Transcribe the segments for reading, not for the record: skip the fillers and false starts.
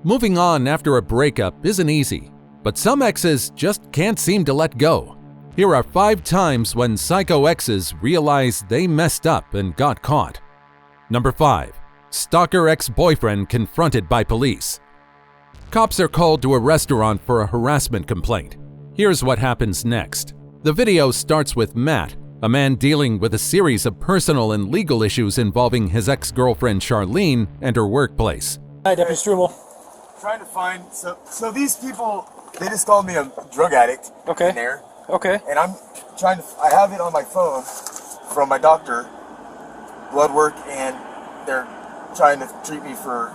Moving on after a breakup isn't easy, but some exes just can't seem to let go. Here are 5 times when psycho exes realized they messed up and got caught. Number 5. Stalker ex-boyfriend confronted by police. Cops are called to a restaurant for a harassment complaint. Here's what happens next. The video starts with Matt, a man dealing with a series of personal and legal issues involving his ex-girlfriend Charlene and her workplace. Hi, Deputy Struble. Trying to find, so these people, they just called me a drug addict in there. Okay. And I'm trying to, I have it on my phone from my doctor, blood work, and they're trying to treat me for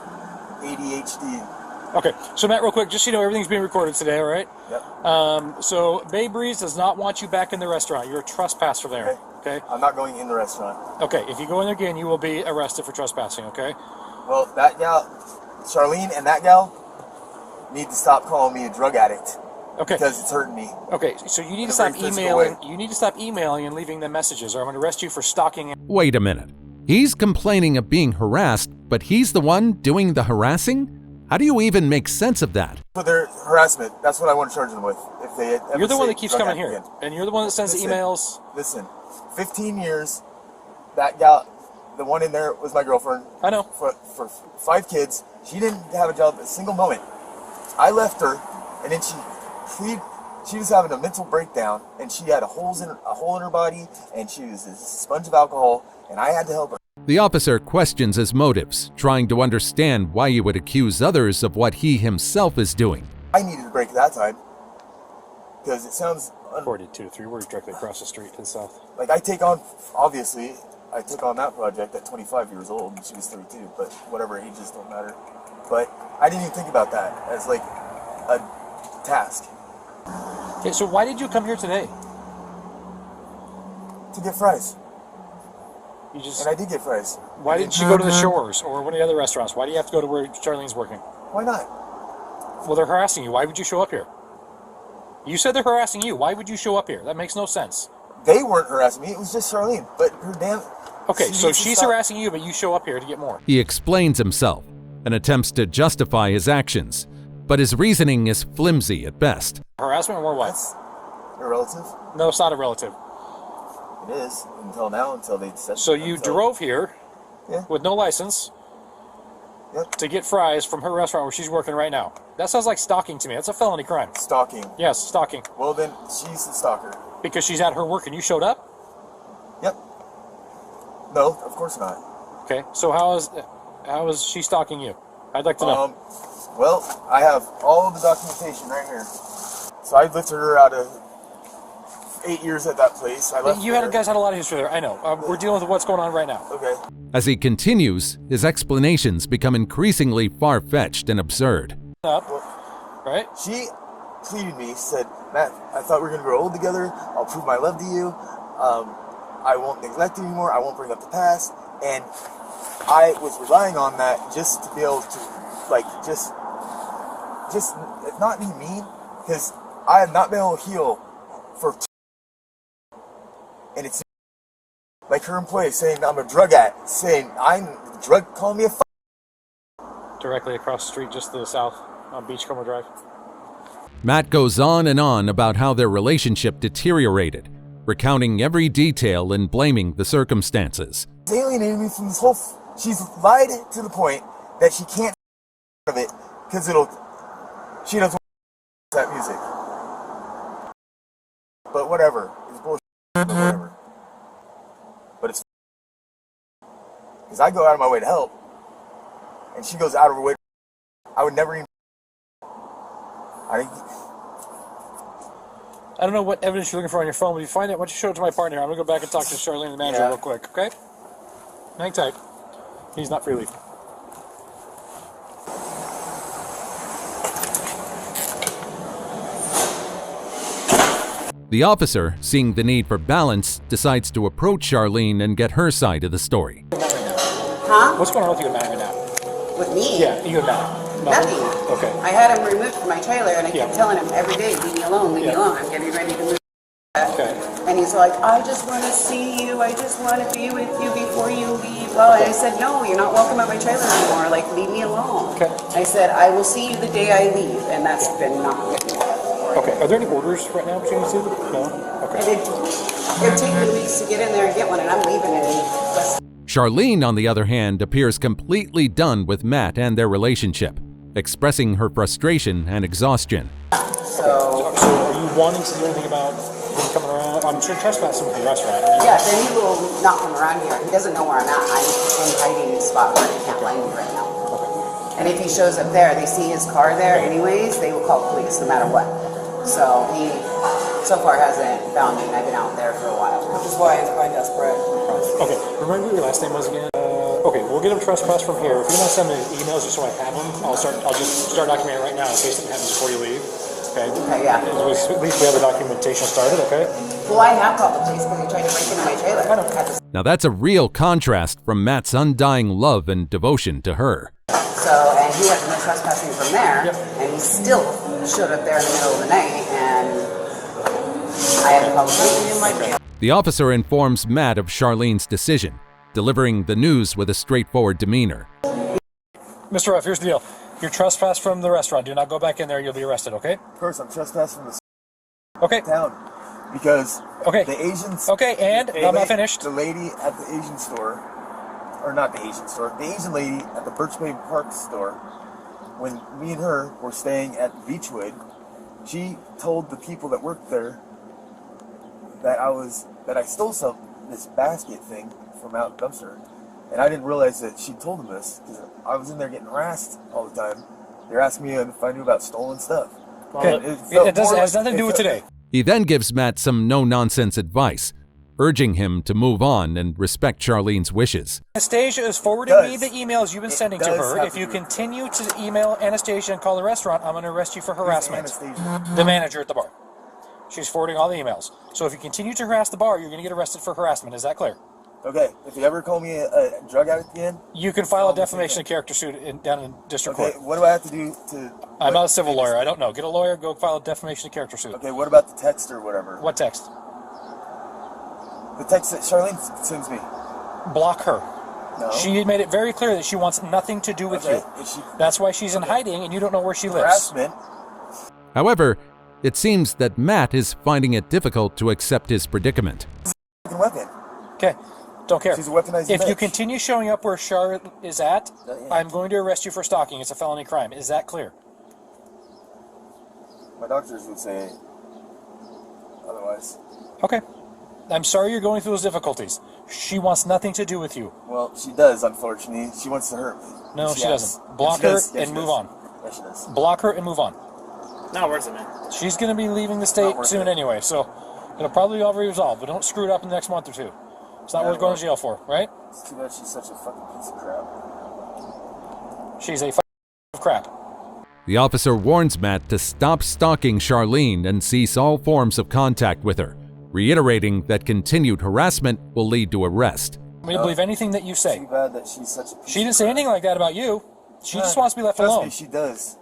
ADHD. Okay, so Matt, real quick, just so you know, everything's being recorded today, all right? Yep. So Bay Breeze does not want you back in the restaurant. You're a trespasser there, okay? I'm not going in the restaurant. Okay, if you go in there again, you will be arrested for trespassing, okay? Well, that gal, Charlene, and that gal need to stop calling me a drug addict. Okay. Because it's hurting me. Okay, so you need to stop emailing. You need to stop emailing and leaving them messages, or I'm going to arrest you for stalking. Wait a minute. He's complaining of being harassed, but he's the one doing the harassing? How do you even make sense of that? For their harassment, that's what I want to charge them with. If they You're the one that keeps coming here, and you're the one that sends the emails. Listen, 15 years, that gal, the one in there was my girlfriend. I know. For 5 kids, she didn't have a job a single moment. I left her, and then she was having a mental breakdown, and she had a hole in her body, and she was a sponge of alcohol, and I had to help her. The officer questions his motives, trying to understand why he would accuse others of what he himself is doing. I needed a break at that time, because it sounds... 42-3, we're directly across the street to the south. Like, I took on that project at 25 years old, and she was 32, but whatever, ages don't matter. But I didn't even think about that as, like, a task. Okay, so why did you come here today? To get fries. And I did get fries. Why didn't you go to the Shores or one of the other restaurants? Why do you have to go to where Charlene's working? Why not? Well, they're harassing you. Why would you show up here? You said they're harassing you. Why would you show up here? That makes no sense. They weren't harassing me. It was just Charlene. But her damn... Okay, so she's harassing you, but you show up here to get more. He explains himself and attempts to justify his actions, but his reasoning is flimsy at best. Harassment or what? That's irrelative. No, it's not a relative. It is, until now, until they said... So you drove here with no license to get fries from her restaurant where she's working right now. That sounds like stalking to me. That's a felony crime. Stalking? Yes, stalking. Well, then she's the stalker. Because she's at her work and you showed up? Yep. No, of course not. Okay, so how is she stalking you? I'd like to know. Well, I have all of the documentation right here. So I lifted her out of 8 years at that place. You guys had a lot of history there. I know. We're dealing with what's going on right now. Okay. As he continues, his explanations become increasingly far-fetched and absurd. Right? She pleaded me, said, Matt, I thought we were going to grow old together. I'll prove my love to you. I won't neglect you anymore. I won't bring up the past. And I was relying on that just to be able to, like, just not be mean, because I have not been able to heal for and it's like her employee saying I'm a drug addict, saying I'm calling me a Directly across the street, just to the south, on Beachcomber Drive. Matt goes on and on about how their relationship deteriorated, recounting every detail and blaming the circumstances. She's alienated me from this whole... She's lied to the point that she can't of it because she doesn't want that music. But whatever. It's bullshit. Whatever. But it's... Because I go out of my way to help, and she goes out of her way to... I would never even... I don't know what evidence you're looking for on your phone, but if you find it, why don't you show it to my partner? I'm going to go back and talk to Charlene, the manager, real quick, okay? Hang tight. He's not free leave. The officer, seeing the need for balance, decides to approach Charlene and get her side of the story. Huh? What's going on with you and Matt right now? With me? Yeah, you and Matt. Nothing. Okay. I had him removed from my trailer, and I kept telling him every day, leave me alone, leave me alone. I'm getting ready to move. Okay. And he's like, I just want to see you. I just want to be with you before you leave. Well, and I said, no, you're not welcome at my trailer anymore. Like, leave me alone. Okay. I said, I will see you the day I leave. And that's been not good. Okay. Are there any orders right now between you two? No? Okay. It'd take me weeks to get in there and get one, and I'm leaving it in West. Charlene, on the other hand, appears completely done with Matt and their relationship, expressing her frustration and exhaustion. So are you wanting to do anything about him coming around? I'm sure trespassing with the restaurant. yeah, then he will not come around here. He doesn't know where I'm at. I'm in hiding spot where he can't find me right now. Okay. And if he shows up there, they see his car there anyways, they will call police no matter what. So he so far hasn't found me, and I've been out there for a while. Which is why I'm quite desperate. Okay, remember what your last name was again? Okay, we'll get him trespass from here. If you want to send me emails just so I have them, I'll just start documenting right now in case something happens before you leave. Okay? Okay, yeah. At least we have the documentation started, okay? Well, I have called the police because he tried to break into my trailer. I know. Now that's a real contrast from Matt's undying love and devotion to her. So, and he had no trespassing from there, and he still showed up there in the middle of the night, and I had to call the police in my trailer. The officer informs Matt of Charlene's decision, delivering the news with a straightforward demeanor. Mr. Ruff, here's the deal. You're trespassed from the restaurant. Do not go back in there. You'll be arrested, okay? Of course, I'm trespassing from Okay. the town because Okay. the Asians. Okay, and I'm not finished. The lady at the Asian store, or not the Asian store, the Asian lady at the Birch Bay Park store, when me and her were staying at Beechwood, she told the people that worked there that I stole this basket thing from out the dumpster, and I didn't realize that she told them this because I was in there getting harassed all the time. They're asking me if I knew about stolen stuff. Okay. It has nothing to do with today. He then gives Matt some no-nonsense advice, urging him to move on and respect Charlene's wishes. Anastasia is forwarding me the emails you've been sending to her. If you continue to email Anastasia and call the restaurant, I'm going to arrest you for harassment. The manager at the bar. She's forwarding all the emails. So if you continue to harass the bar, you're going to get arrested for harassment. Is that clear? Okay. If you ever call me a drug addict again, you can file a defamation of character suit down in district court. Okay. What do I have to do to? I'm not a civil lawyer. I don't know. Get a lawyer. Go file a defamation of character suit. Okay. What about the text or whatever? What text? The text that Charlene sends me. Block her. No. She made it very clear that she wants nothing to do with you. That's why she's in hiding, and you don't know where she lives. Harassment. However, it seems that Matt is finding it difficult to accept his predicament. Weapon. Okay, don't care. She's a weaponized If you bitch. continue showing up where Char is at, I'm going to arrest you for stalking. It's a felony crime. Is that clear? My doctors would say otherwise. Okay. I'm sorry you're going through those difficulties. She wants nothing to do with you. Well, she does, unfortunately. She wants to hurt me. No, she doesn't. Block her and move on. Yes, she does. Block her and move on. Not worth it, man. She's going to be leaving the state soon anyway, so it'll probably all be resolved, but don't screw it up in the next month or two. It's not worth going to jail for, right? It's too bad she's such a fucking piece of crap. She's a fucking crap. The officer warns Matt to stop stalking Charlene and cease all forms of contact with her, reiterating that continued harassment will lead to arrest. I mean, believe anything that you say. Too bad that she's such a piece She didn't say anything like that about you. She just wants to be left Trust alone. me, she does.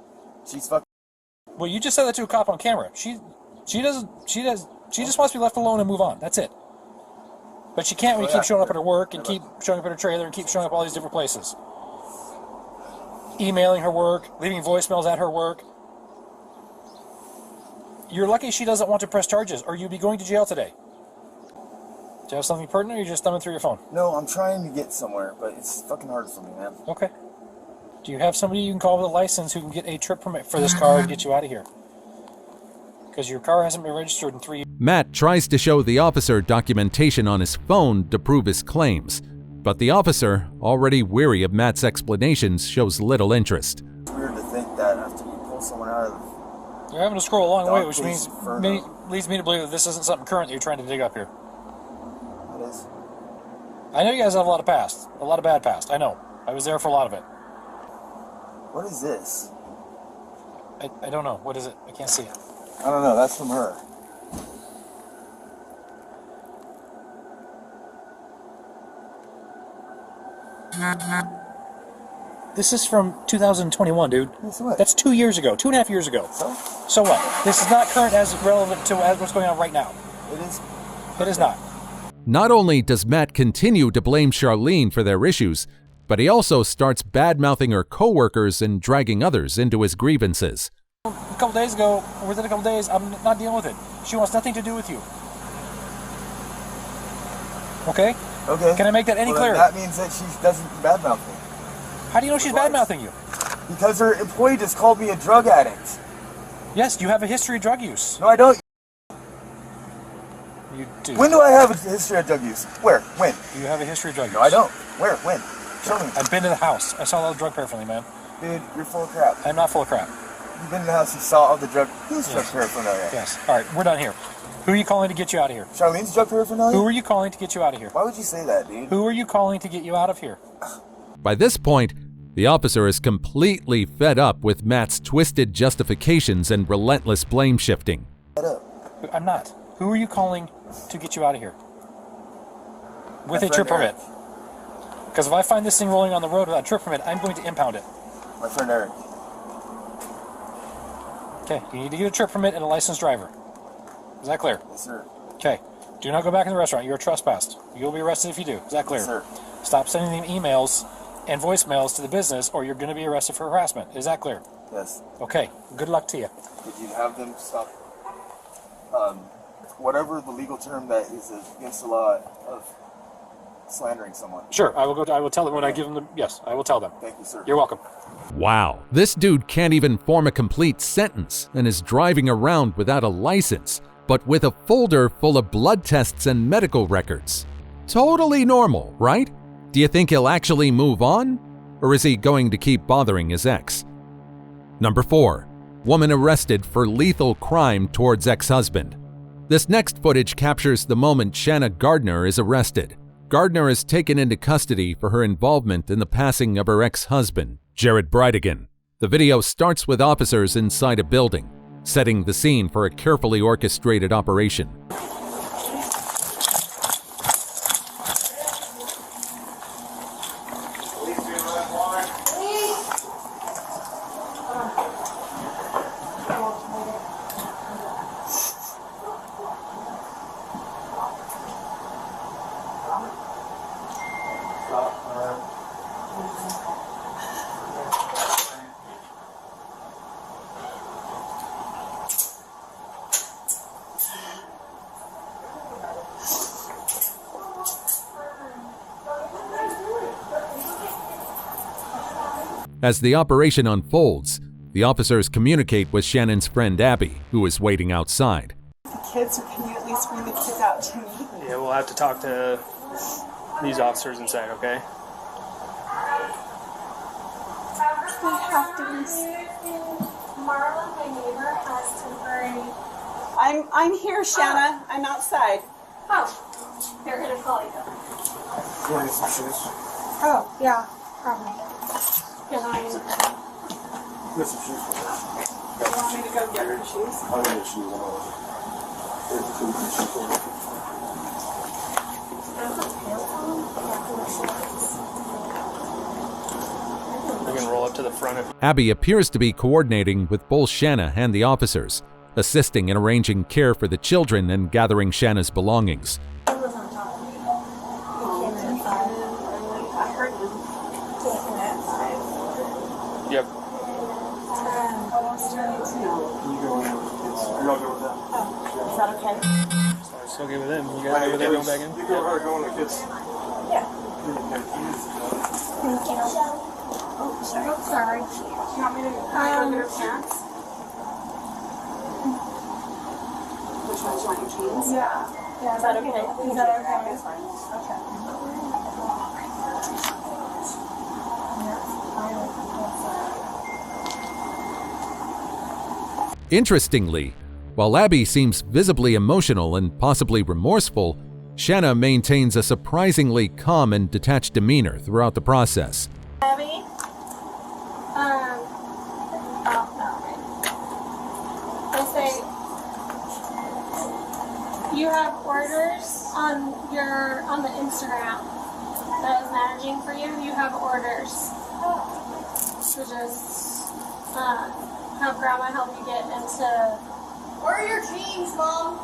She's fucking. Well, you just said that to a cop on camera. She just wants to be left alone and move on. That's it. But she can't when you keep showing up at her work and keep showing up at her trailer and keep showing up all these different places. Emailing her work, leaving voicemails at her work. You're lucky she doesn't want to press charges, or you'd be going to jail today. Do you have something pertinent, or you're just thumbing through your phone? No, I'm trying to get somewhere, but it's fucking hard for me, man. Okay. Do you have somebody you can call with a license who can get a trip permit for this car and get you out of here? Because your car hasn't been registered in 3 years. Matt tries to show the officer documentation on his phone to prove his claims, but the officer, already weary of Matt's explanations, shows little interest. It's weird to think that after you pull someone out of. You're having to scroll a long way, which Case leads me to believe that this isn't something current that you're trying to dig up here. It is. I know you guys have a lot of past, a lot of bad past. I know. I was there for a lot of it. What is this? I don't know. What is it? I can't see it. I don't know. That's from her. This is from 2021, dude. So what? That's 2 years ago, 2.5 years ago. So what? This is not current as relevant to what's going on right now. It is. It is not. Not only does Matt continue to blame Charlene for their issues, but he also starts bad-mouthing her coworkers and dragging others into his grievances. A couple days ago, within a couple days, I'm not dealing with it. She wants nothing to do with you. Okay? Okay. Can I make that any clearer? That means that she doesn't badmouth me. How do you know she's bad-mouthing you? Because her employee just called me a drug addict. Yes, you have a history of drug use. No, I don't. You do. When do I have a history of drug use? Where? When? You have a history of drug use. No, I don't. Where? When? Show me. I've been to the house. I saw all the drug paraphernalia, man. Dude, you're full of crap. I'm not full of crap. You've been in the house, you saw all the drug. Who's drug paraphernalia? Yes. All right, we're done here. Who are you calling to get you out of here? Charlene's drug paraphernalia? Who are you calling to get you out of here? Why would you say that, dude? Who are you calling to get you out of here? By this point, the officer is completely fed up with Matt's twisted justifications and relentless blame shifting. Shut up. I'm not. Who are you calling to get you out of here? With a trip permit. Because if I find this thing rolling on the road without a trip permit, I'm going to impound it. My friend Eric. Okay, you need to get a trip permit and a licensed driver. Is that clear? Yes, sir. Okay. Do not go back in the restaurant. You're trespassed. You'll be arrested if you do. Is that clear? Yes, sir. Stop sending them emails and voicemails to the business or you're going to be arrested for harassment. Is that clear? Yes. Okay. Good luck to you. Did you have them stop, whatever the legal term that is against the law of slandering someone? Sure. I will tell them when I give them the... Yes, I will tell them. Thank you, sir. You're welcome. Wow, this dude can't even form a complete sentence and is driving around without a license, but with a folder full of blood tests and medical records. Totally normal, right? Do you think he'll actually move on? Or is he going to keep bothering his ex? Number 4. Woman arrested for lethal crime towards ex-husband. This next footage captures the moment Shanna Gardner is arrested. Gardner is taken into custody for her involvement in the passing of her ex-husband, Jared Bridegan. The video starts with officers inside a building, setting the scene for a carefully orchestrated operation. As the operation unfolds, the officers communicate with Shannon's friend Abby, who is waiting outside. The kids, or can you at least bring the kids out to me? Yeah, we'll have to talk to these officers inside, okay? We have to be. Marlon, my neighbor, has temporary. I'm here, Shanna. I'm outside. Oh, they're gonna call you. You want to get some shoes? Oh, yeah, probably. Because I'm. Get some shoes for her. You want me to go get her the shoes? I'll get her shoes. We can roll up to the front of Abby appears to be coordinating with both Shanna and the officers, assisting in arranging care for the children and gathering Shanna's belongings. He was on top of me. He came inside. I heard him taking that side. Yep. Almost 22. You go in with the kids. You're all good with that? Oh, is that okay? So it's okay with them. You guys over there going back in? You go ahead, go in with the kids. Yeah. Thank you. Oh, sorry. Oh, sorry. You want me to go get her pants? Which ones do you want your jeans? Yeah. Yeah, is that okay? Is that okay? That's fine. Okay. Interestingly, while Abby seems visibly emotional and possibly remorseful, Shanna maintains a surprisingly calm and detached demeanor throughout the process. Abby? Oh, no. I say, you have orders on the Instagram that I was managing for you. You have orders to just have Grandma help you get into. Where are your jeans, Mom?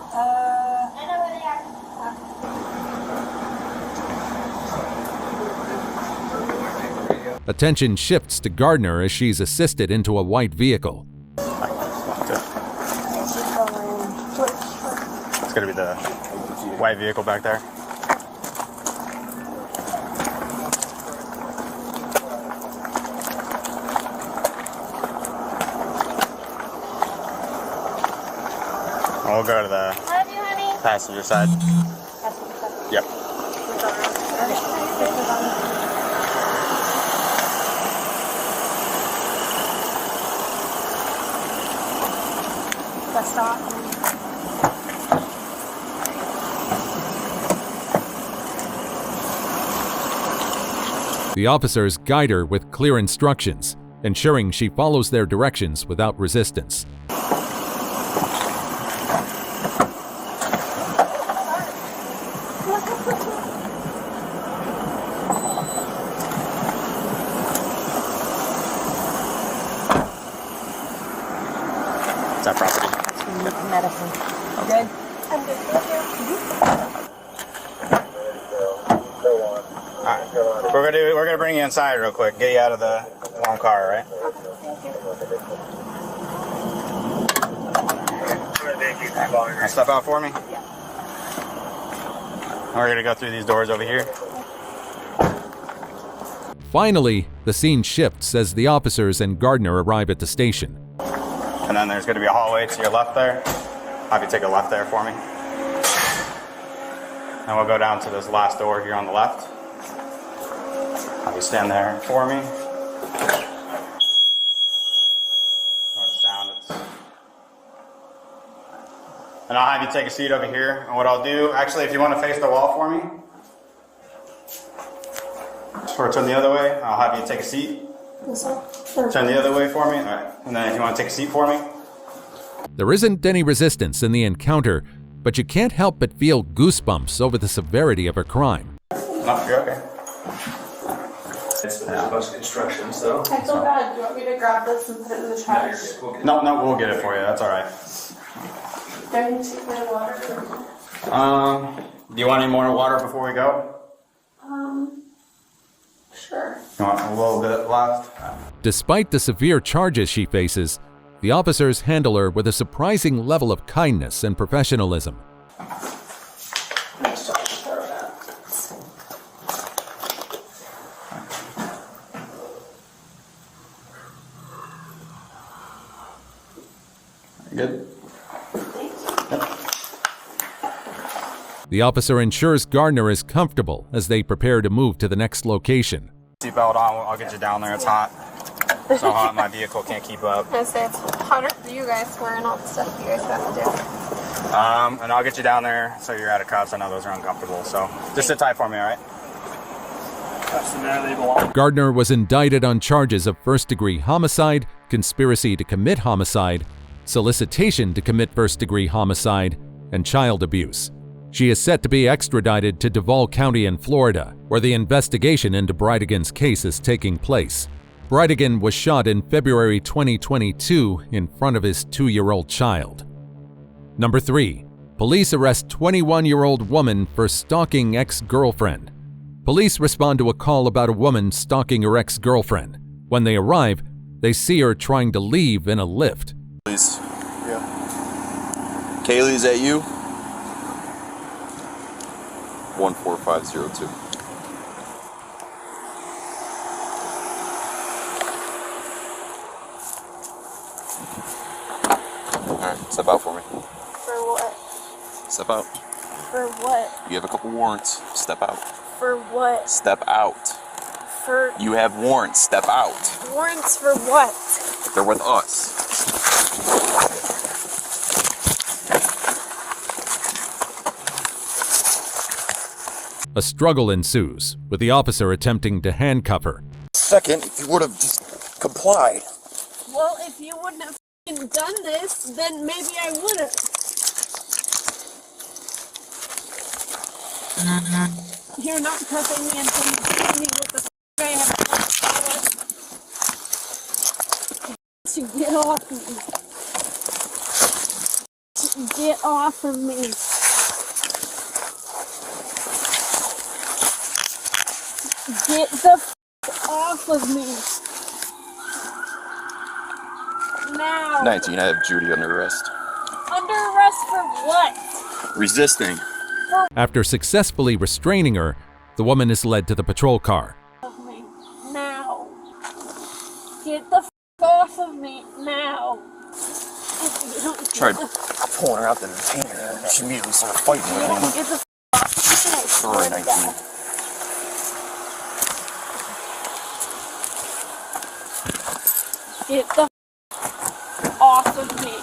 I know where they are. Attention shifts to Gardner as she's assisted into a white vehicle. It's gonna be the white vehicle back there. We'll go to the passenger side. Yep. Bus stop. The officers guide her with clear instructions, ensuring she follows their directions without resistance. It's that property. Medicine. Good? I'm good, thank you. Alright. We're gonna bring you inside real quick. Get you out of the warm car, all right? Now step out for me. We're gonna go through these doors over here. Finally, the scene shifts as the officers and Gardner arrive at the station. And then there's gonna be a hallway to your left there. Have you take a left there for me. And we'll go down to this last door here on the left. Have you stand there for me. North down. And I'll have you take a seat over here. And what I'll do, actually, if you want to face the wall for me, or turn the other way, I'll have you take a seat. This one? Turn the other way for me. All right. And then if you want to take a seat for me. There isn't any resistance in the encounter, but you can't help but feel goosebumps over the severity of her crime. No, you're okay. It's a bunch of instructions, though. I feel bad. Do you want me to grab this and put it in the trash? No, we'll get it for you. That's all right. Do I need to take my water? Do you want any more water before we go? Sure. You want a little bit left? Despite the severe charges she faces, the officers handle her with a surprising level of kindness and professionalism. Nice job. Throw that. Good. The officer ensures Gardner is comfortable as they prepare to move to the next location. Seatbelt on. I'll get you down there. It's hot. So hot my vehicle can't keep up. I say it's hotter for you guys wearing all the stuff you guys have to do. And I'll get you down there so you're out of cuffs. I know those are uncomfortable. So just sit tight for me, all right? Cuffs in there, they belong. Gardner was indicted on charges of first-degree homicide, conspiracy to commit homicide, solicitation to commit first-degree homicide, and child abuse. She is set to be extradited to Duval County in Florida, where the investigation into Bridegan's case is taking place. Bridegan was shot in February 2022 in front of his 2-year-old child. Number 3. Police arrest 21-year-old woman for stalking ex-girlfriend. Police respond to a call about a woman stalking her ex-girlfriend. When they arrive, they see her trying to leave in a lift. Please. Yeah. Kaylee, is that you? 14502. Alright, step out for me. For what? Step out. For what? You have a couple warrants. Step out. For what? Step out. For You have warrants. Step out. warrants for what? They're with us. A struggle ensues, with the officer attempting to handcuff her. Second, if you would have just complied. Well, if you wouldn't have f***ing done this, then maybe I would have. You're not cuffing me until you tell me what the f*** I have to get off of me. To get off of me. Get the f off of me. Now. 19, I have Judy under arrest. Under arrest for what? Resisting. After successfully restraining her, the woman is led to the patrol car. Of me. Now. Get the f off of me. Now. Tried pulling her out the detainer and she immediately started fighting with me. Get the f off. Sorry, 19. Get the f off of me.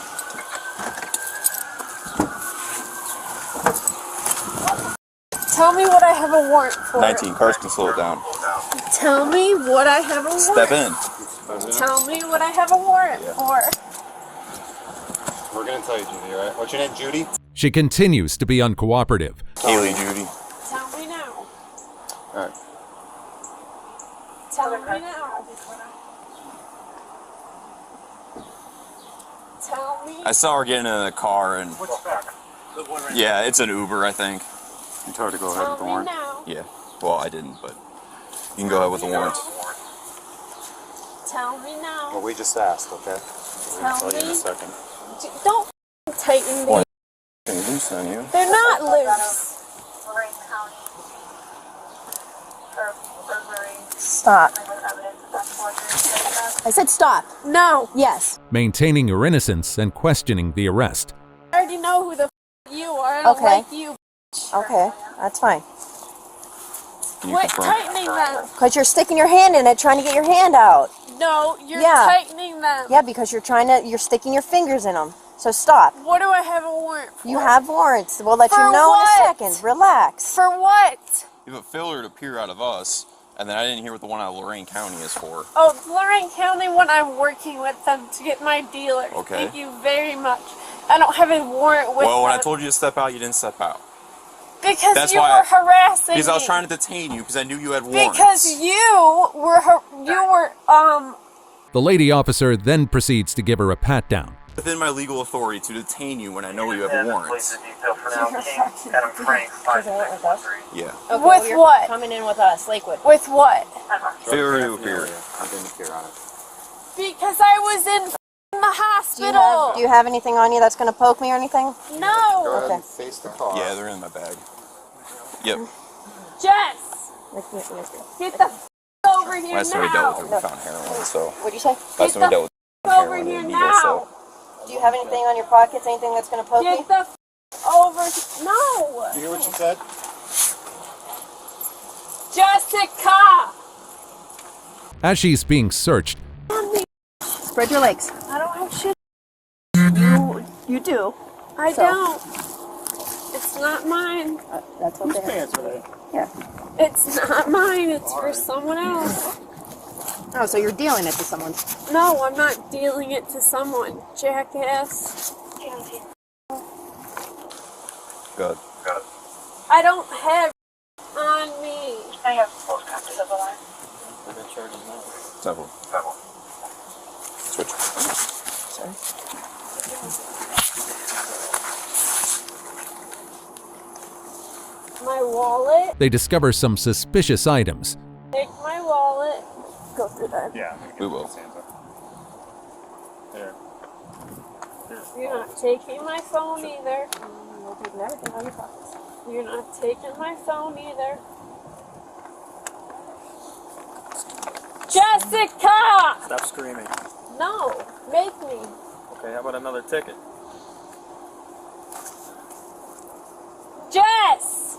Tell me what I have a warrant for. 19, cars can slow it down. Tell me what I have a warrant. Step in. Tell me what I have a warrant for. We're gonna tell you, Judy, all right? What's your name, Judy? She continues to be uncooperative. Kaylee, Judy. Tell me now. All right. Tell me now. Tell me. I saw her getting in the car and... Yeah, it's an Uber, I think. You told her to go ahead with the warrant? Now. Yeah. Well, I didn't, but you can go ahead with the warrant. Tell me now. Well, we just asked, okay? Tell I'll tell you in me. a second. Don't tighten me. Well, loose on you. They're not loose. Stop. I said stop. No. Yes. Maintaining her innocence and questioning the arrest. I already know who the f you are. I don't Okay. like you. Okay, that's fine. Can you Quit confirm? tightening them. Because you're sticking your hand in it, trying to get your hand out. No, you're Yeah. tightening them. Yeah, because you're sticking your fingers in them. So stop. What do I have a warrant for? You have warrants. We'll let For you know what? in a second. Relax. For what? You have a failure to peer out of us, and then I didn't hear what the one out of Lorain County is for. Oh, Lorain County when I'm working with them to get my dealer. Okay. Thank you very much. I don't have a warrant with Well, when I them. told you to step out, you didn't step out. Because That's you why were harassing Because me. I was trying to detain you because I knew you had warrants. Because you were The lady officer then proceeds to give her a pat down. within my legal authority to detain you when I know you have a warrant. Yeah. Okay, With you're what? Coming in with us, Lakewood. with what? Failure to appear. Because I was in the hospital. Do you have anything on you that's going to poke me or anything? No. Okay. Yeah, they're in my bag. Yep. Jess, get the over here Last time we dealt now. with her, we found heroin, so... What'd you say? Last time we dealt with Over heroin here and a needle, now. so... Do you have anything on your pockets? Anything that's going to poke me? Get the over. No. Did you hear what she said? Jessica. As she's being searched, Spread your legs. I don't have shit. You do. I So. don't. It's not mine. That's okay. Whose pants are they? Yeah. It's not mine. It's for someone else. Oh, so you're dealing it to someone. No, I'm not dealing it to someone. Jackass. Good. I don't have on me. I have both copies of the line. Several. Switch. Sorry. My wallet. they discover some suspicious items. Take my wallet. Go through that. Yeah. We will. There. You're not taking my phone either. You're taking everything on your pockets. You're not taking my phone either. Jessica! Stop screaming. No, make me. Okay, how about another ticket? Jess!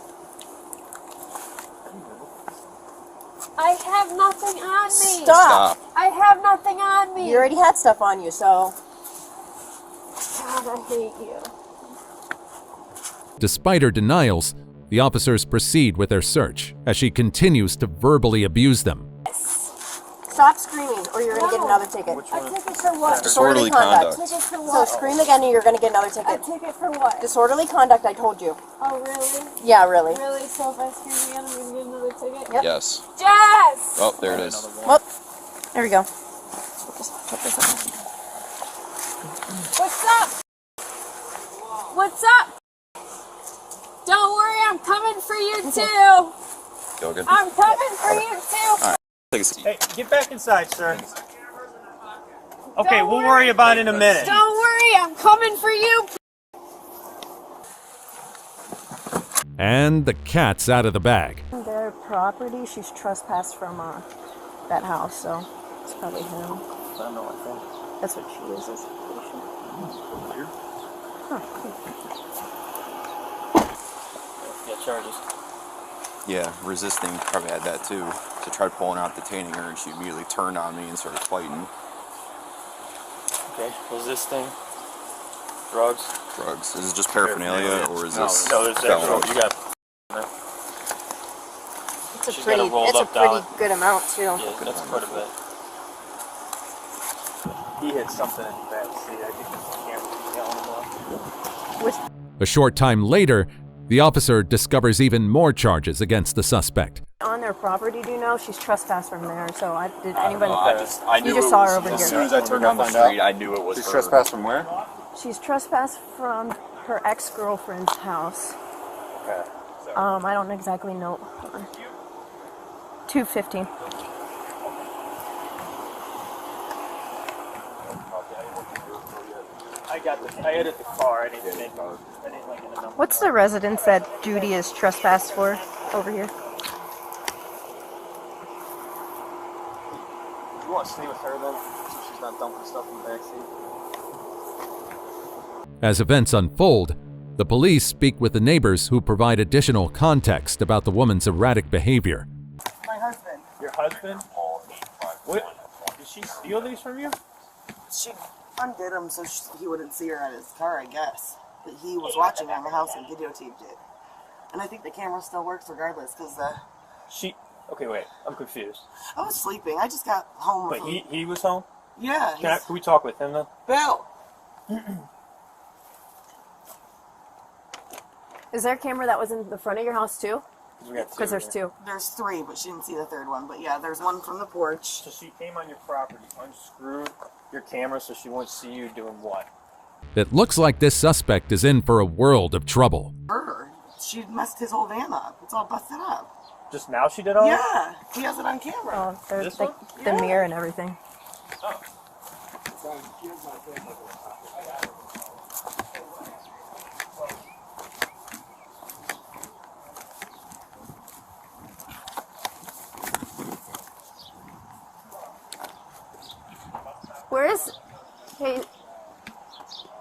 I have nothing on me. Stop. I have nothing on me. You already had stuff on you, so. God, I hate you. Despite her denials, the officers proceed with their search as she continues to verbally abuse them. Stop screaming, or you're going to get another ticket. A ticket for what? Disorderly conduct. Ticket for So what? scream again, and you're going to get another A ticket. ticket for what? Disorderly conduct, I told you. Oh, really? Yeah, really. Really? So if I scream again, I'm going to get another ticket? Yep. Yes. Jess! Oh, there it is. Whoop. There we go. What's up? What's up? Don't worry, I'm coming for you too. Go good. I'm coming for you too. All right. Take a seat. Hey, get back inside, sir. Okay, we'll worry about it in a minute. Don't worry, I'm coming for you. And the cat's out of the bag. Their property, she's trespassed from that house, so it's probably him. I don't know, I think. That's what she uses. Weird. Huh. Yeah, charges. Yeah, resisting probably had that too. So I tried pulling out, detaining her, and she immediately turned on me and started fighting. Okay, resisting. Drugs. Drugs. Is this just paraphernalia, or is this? No, there's actual. You got. It's a She's pretty, got a rolled it's a up pretty dollar. good amount too. Yeah, that's quite a bit. He hit something in the back seat. I think the camera was A short time later, the officer discovers even more charges against the suspect. On their property, do you know? She's trespassed from there, so did anybody... I knew you just it saw was, her over as here. soon as I turned down the street, I knew it was She's her. trespassed from where? She's trespassed from her ex-girlfriend's house. Okay. I don't exactly know. 215. I edit the car. I didn't like in the number. What's the residence that Judy is trespassed for over here? You want to stay with her then, so she's not dumping stuff in the backseat. As events unfold, the police speak with the neighbors who provide additional context about the woman's erratic behavior. My husband. Your husband? What? Did she steal these from you? She undid him so he wouldn't see her at his car, I guess. But he was watching around the house and videotaped it. And I think the camera still works regardless, because She... Okay, wait. I'm confused. I was sleeping. I just got home. But he was home? Yeah. Can we talk with him then? Bill! Is there a camera that was in the front of your house too? Because there's two. There's three, but she didn't see the third one. But yeah, there's one from the porch. So she came on your property, unscrewed your camera so she won't see you doing what? It looks like this suspect is in for a world of trouble. She messed his whole van up. It's all busted up. Just now she did all that? Yeah, he has it on camera. Oh, there's This the one? mirror and everything. Oh.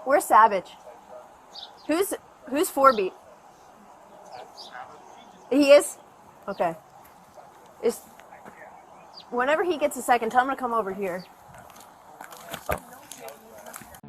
Where's Savage? Who's 4-beat? He is? Okay. Whenever he gets a second, tell him to come over here.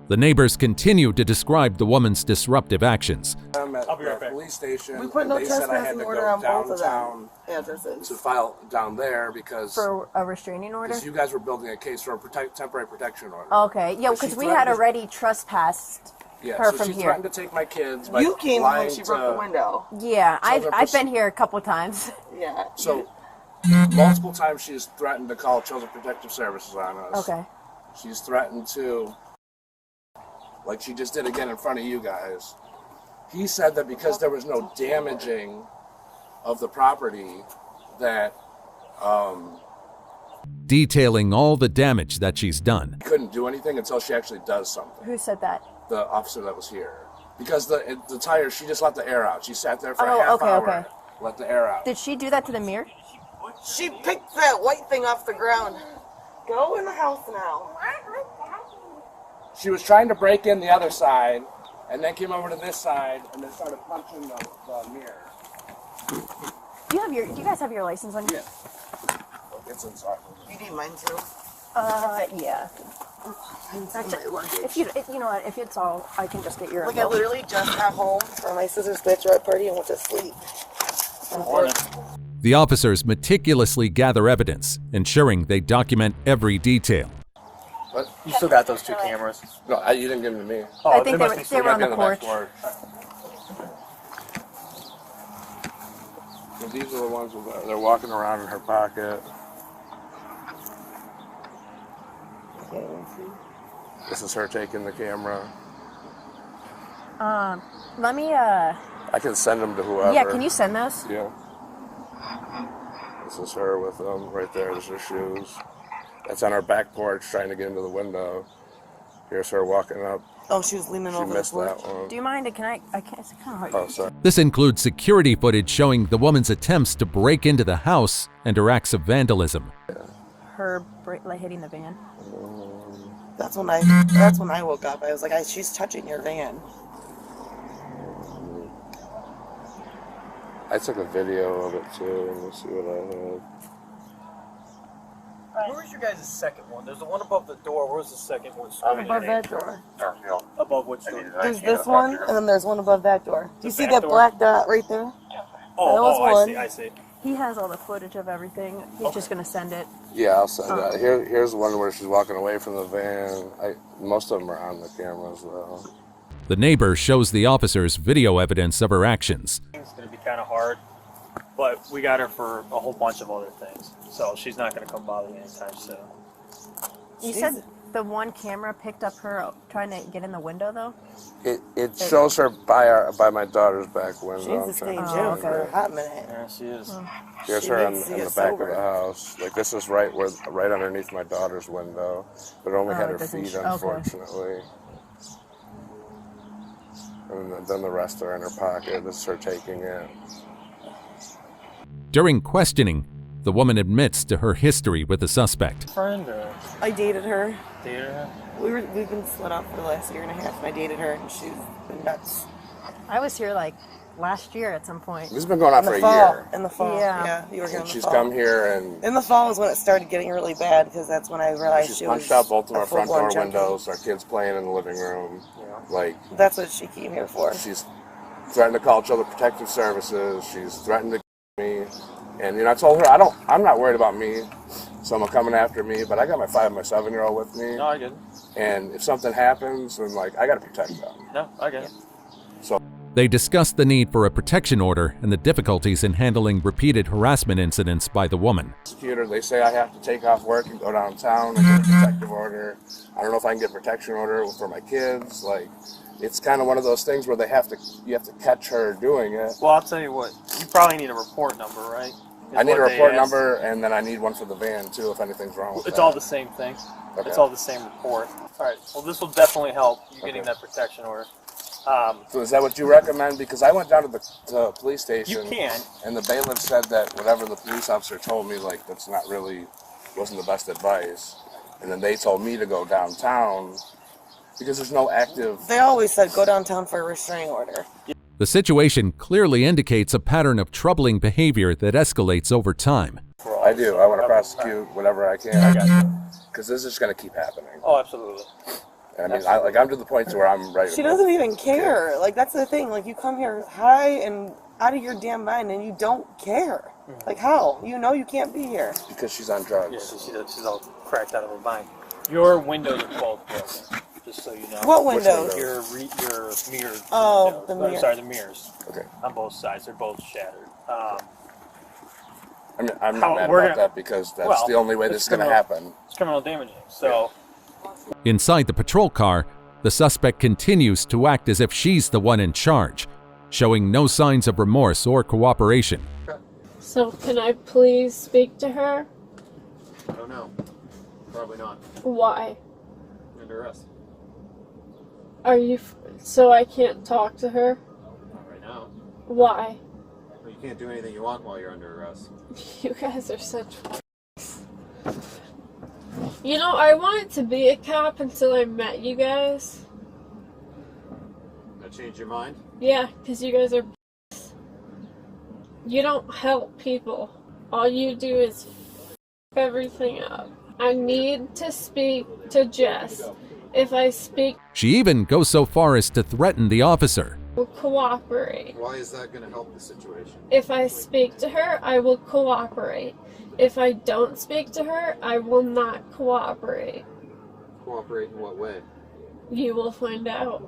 The neighbors continue to describe the woman's disruptive actions. I'm at I'll be right the back. police station. We put no and they said I had trespassing to order go on both of downtown them addresses. to file down there because For a restraining order? you guys were building a case for a temporary protection order. Okay, yeah, But because she we had threatened to- already trespassed Yeah, her so from she here. threatened to take my kids. By You came when lying she broke the to- window. Yeah, So I've been here a couple times. Yeah. So multiple times she's threatened to call Children Protective Services on us. Okay. She's threatened to, like she just did again in front of you guys. He said that because there was no damaging of the property, that detailing all the damage that she's done. he couldn't do anything until she actually does something. Who said that? The officer that was here. Because the tires, she just let the air out. She sat there for Oh, a half okay, hour, okay. let the air out. Did she do that to the mirror? She picked that white thing off the ground. Go in the house now. She was trying to break in the other side, and then came over to this side, and then started punching the mirror. Do you guys have your license on you? Yeah. It's inside. You need mine too. Yeah. If you know what, if it's all, I can just get your. Like I literally just got home from my sister's bachelorette party and went to sleep. The officers meticulously gather evidence, ensuring they document every detail. What? You still got those two cameras? No, you didn't give them to me. Oh, I think must be they were on the in porch. back door. Well, these are the ones they're walking around in her pocket. This is her taking the camera. Let me I can send them to whoever. Yeah, can you send those? Yeah. This is her with them right there. There's her shoes. That's on our back porch trying to get into the window. Here's her walking up. Oh, she was leaning over the missed porch. that one. Do you mind? Can I can't. It's kind of hard. Oh, sorry. This includes security footage showing the woman's attempts to break into the house and her acts of vandalism. Her like hitting the van. That's when I woke up. I was like, she's touching your van. I took a video of it too. Let me see what I had. Where's your guys' second one? There's the one above the door. Where's the second one? Above that door. Above which door? There's this one, and then there's one above that door. Do you see that black dot right there? I see. He has all the footage of everything. He's just gonna send it. Yeah, I'll send that. Here's one where she's walking away from the van. Most of them are on the cameras though. The neighbor shows the officers video evidence of her actions. It's going to be kind of hard, but we got her for a whole bunch of other things, so she's not going to come bother me anytime soon. You said the one camera picked up her trying to get in the window, though? It shows her by my daughter's back window. She's staying in jail for a hot minute. Yeah, she is. Here's her in the back of the house. Like this is right underneath my daughter's window, but it only had her feet, unfortunately. And then the rest are in her pocket. This is her taking it. During questioning, the woman admits to her history with the suspect. Friend or? I dated her. Dated her? We've been split up for the last year and a half, and I dated her, and she's been nuts. I was here like last year at some point. This has been going on for a year. In the fall, Yeah. you were here in the She's fall. come here and In the fall is when it started getting really bad, because that's when I realized she's she was punched out both of a our front full-blown door junkie. windows. Our kids playing in the living room. Like That's what she came here for. she's threatened to call Child Protective Services. She's threatened to me, and I told her I'm not worried about me, someone coming after me, but I got my 5 and my 7-year-old with me. No, I get it. And if something happens, then I got to protect them. No, I get it. So They discuss the need for a protection order and the difficulties in handling repeated harassment incidents by the woman. They say I have to take off work and go downtown and get a protective order. I don't know if I can get a protection order for my kids. It's kind of one of those things where you have to catch her doing it. Well, I'll tell you what. You probably need a report number, right? I need a report number, and then I need one for the van too if anything's wrong with It's that. all the same thing. Okay. It's all the same report. All right. Well, this will definitely help you getting that protection order. So is that what you recommend? Because I went down to the police station. You can. And the bailiff said that whatever the police officer told me, that's not really, wasn't the best advice. And then they told me to go downtown because there's no active. They always said go downtown for a restraining order. The situation clearly indicates a pattern of troubling behavior that escalates over time. I do. I want to prosecute whatever I can. I got you. Because this is going to keep happening. Oh, absolutely. I mean, I'm to the point to where I'm ready. She doesn't even care. That's the thing. You come here high and out of your damn mind, and you don't care. How? You can't be here. Because she's on drugs. Yeah, she's all cracked out of her mind. Your windows are both broken, just so you know. What windows? Your mirrors. Oh, the mirrors. mirror. Sorry, the mirrors. Okay. On both sides, they're both shattered. I'm not mad about that because that's the only way this is going to happen. It's criminal damaging. So. Inside the patrol car, the suspect continues to act as if she's the one in charge, showing no signs of remorse or cooperation. So can I please speak to her? I don't know. Probably not. Why? Under arrest. Are you... So I can't talk to her? Not right now. Why? Well, you can't do anything you want while you're under arrest. You guys are such... I wanted to be a cop until I met you guys. That changed your mind? Yeah, because you guys are... You don't help people. All you do is everything up. I need to speak to Jess. If I speak, She even goes so far as to threaten the officer. I will cooperate. Why is that going to help the situation? If I speak to her, I will cooperate. If I don't speak to her, I will not cooperate. Cooperate in what way? You will find out.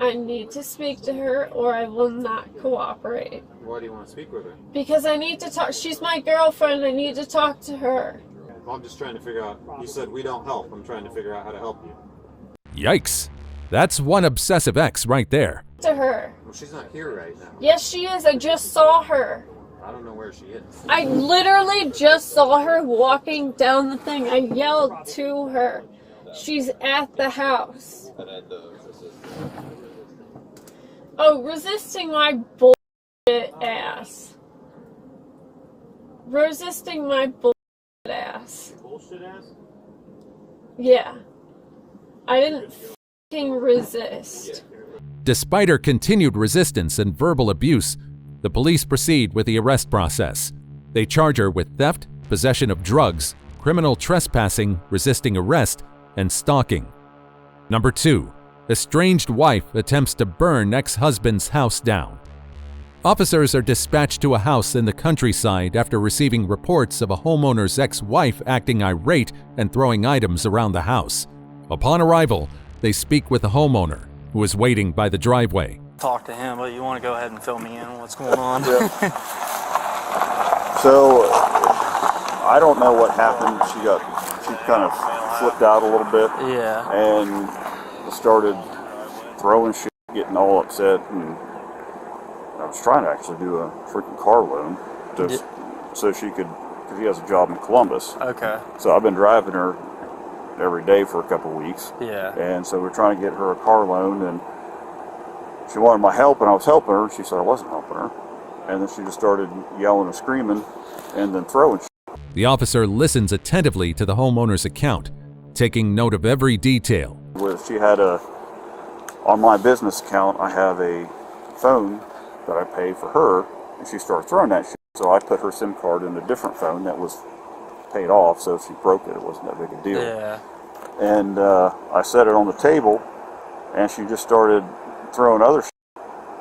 I need to speak to her or I will not cooperate. Why do you want to speak with her? Because I need to talk. She's my girlfriend. I need to talk to her. Well, I'm just trying to figure out. You said we don't help. I'm trying to figure out how to help you. Yikes. That's one obsessive ex right there. To her. Well, she's not here right now. Yes, she is. I just saw her. I don't know where she is. I literally just saw her walking down the thing. I yelled to her. She's at the house. Oh, resisting my bullshit ass. Resisting my bullshit ass. Bullshit ass? Yeah. I didn't fucking resist. Despite her continued resistance and verbal abuse, the police proceed with the arrest process. They charge her with theft, possession of drugs, criminal trespassing, resisting arrest, and stalking. Number 2. Estranged wife attempts to burn ex-husband's house down. Officers are dispatched to a house in the countryside after receiving reports of a homeowner's ex-wife acting irate and throwing items around the house. Upon arrival, they speak with the homeowner, who is waiting by the driveway. Talk to him, but you want to go ahead and fill me in on what's going on? So, I don't know what happened. She kind of flipped out a little bit. Yeah. And started throwing shit, getting all upset, and I was trying to actually do a freaking car loan just so she could, because he has a job in Columbus. Okay. So I've been driving her every day for a couple of weeks. Yeah. And so we're trying to get her a car loan, and she wanted my help, and I was helping her. She said I wasn't helping her. And then she just started yelling and screaming and then throwing shit. The officer listens attentively to the homeowner's account, taking note of every detail. She had on my business account, I have a phone that I pay for her, and she started throwing that shit. So I put her SIM card in a different phone that was paid off, so if she broke it, it wasn't that big a deal. Yeah. And I set it on the table, and she just started throwing other shit.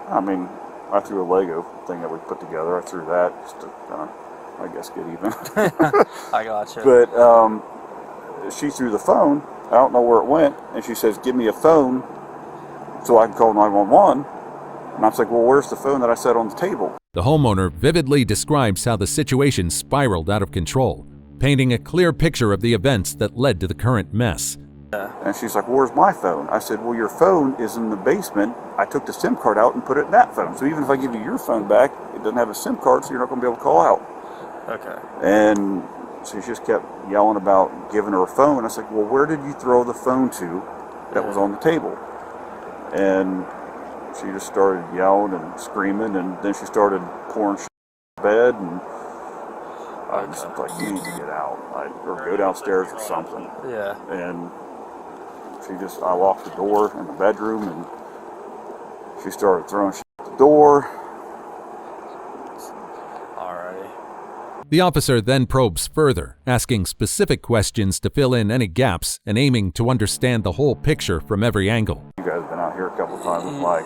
I mean, I threw a Lego thing that we put together. I threw that just to kind of, I guess, get even. I gotcha. But she threw the phone. I don't know where it went, and she says, "Give me a phone so I can call 911." And I was like, "Well, where's the phone that I set on the table?" The homeowner vividly describes how the situation spiraled out of control, painting a clear picture of the events that led to the current mess. And she's like, "Where's my phone?" I said, "Well, your phone is in the basement. I took the SIM card out and put it in that phone. So even if I give you your phone back, it doesn't have a SIM card, so you're not going to be able to call out." Okay. And she just kept yelling about giving her a phone. I was like, "Well, where did you throw the phone to that was on the table?" And she just started yelling and screaming, and then she started pouring shit in bed, and I was like, "You need to get out, or go downstairs or something." Yeah. And I locked the door in the bedroom, and she started throwing shit at the door. Alrighty. The officer then probes further, asking specific questions to fill in any gaps and aiming to understand the whole picture from every angle. You guys have been out here a couple of times with my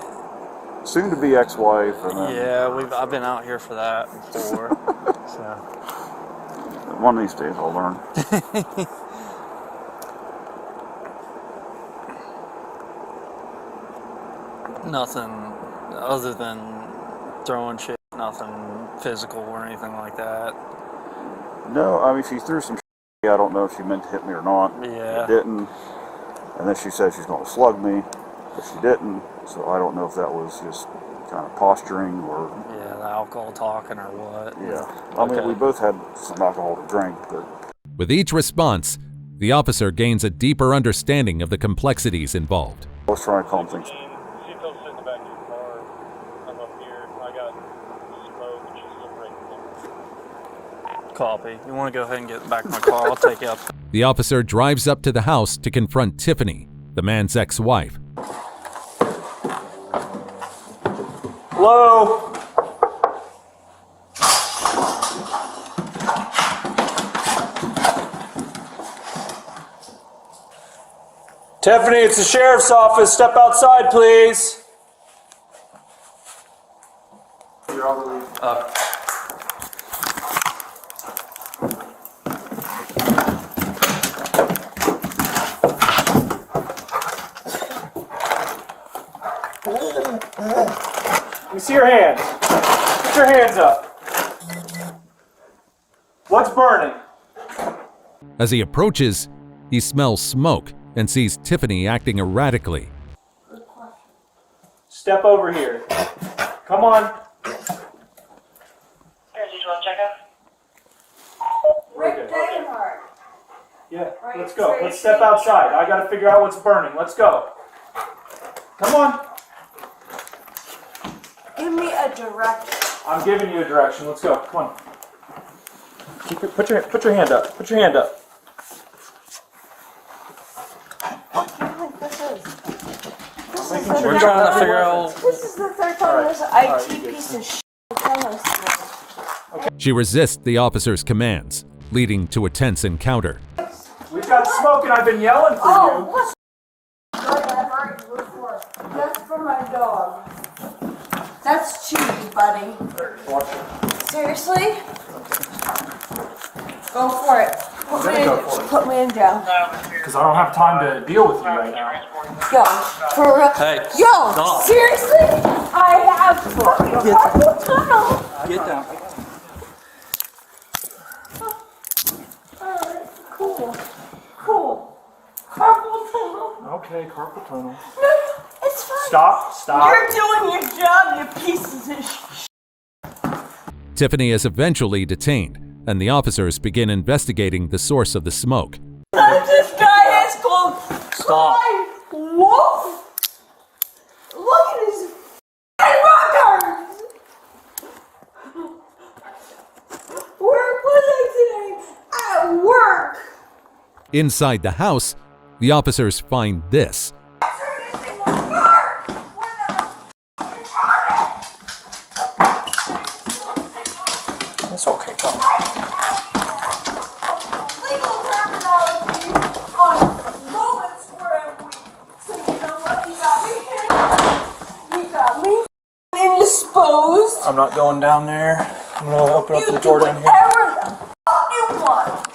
soon-to-be ex-wife, and then I've been out here for that before. So one of these days I'll learn. nothing other than throwing shit. Nothing physical or anything like that. No, I mean, she threw some shit. I don't know if she meant to hit me or not. Yeah. It didn't. And then she said she's going to slug me, but she didn't. So I don't know if that was just kind of posturing or... Yeah, the alcohol talking or what. Yeah. I mean, we both had some alcohol to drink, but... With each response, the officer gains a deeper understanding of the complexities involved. I was trying to calm things. Copy. You want to go ahead and get back in my car? I'll take you up. The officer drives up to the house to confront Tiffany, the man's ex-wife. Hello? Tiffany, it's the sheriff's office. Step outside, please. Let me see your hands. Put your hands up. What's burning? As he approaches, he smells smoke and sees Tiffany acting erratically. Step over here. Come on. Yeah, let's go. Let's step outside. I gotta figure out what's burning. Let's go. Come on. Give me a direction. I'm giving you a direction. Let's go. Come on. Keep it. Put your hand up. Put your hand up. We're trying to figure out. This is the third time this IT piece of shit telling us this. She resists the officer's commands, leading to a tense encounter. We've got smoke and I've been yelling for you. What's that's for my dog. That's cheating, buddy. Seriously? Go for it. Put me in jail. Because I don't have time to deal with you right now. Yo, for real. Hey, yo, stop. seriously? I have carpal tunnel. Get down. Alright, cool. Carpal tunnel. Okay, carpal tunnel. No, it's fine. Stop. You're doing your job, you pieces of shit. Tiffany is eventually detained, and the officers begin investigating the source of the smoke. This guy is called Stop. Wolf. Look at his rockers. Where was I today? At work. Inside the house, the officers find this. It's okay, come on. Legal terminology on moments where I'm weak. So you know what? You got me indisposed. I'm not going down there. I'm gonna open up the door down here. Whatever you want.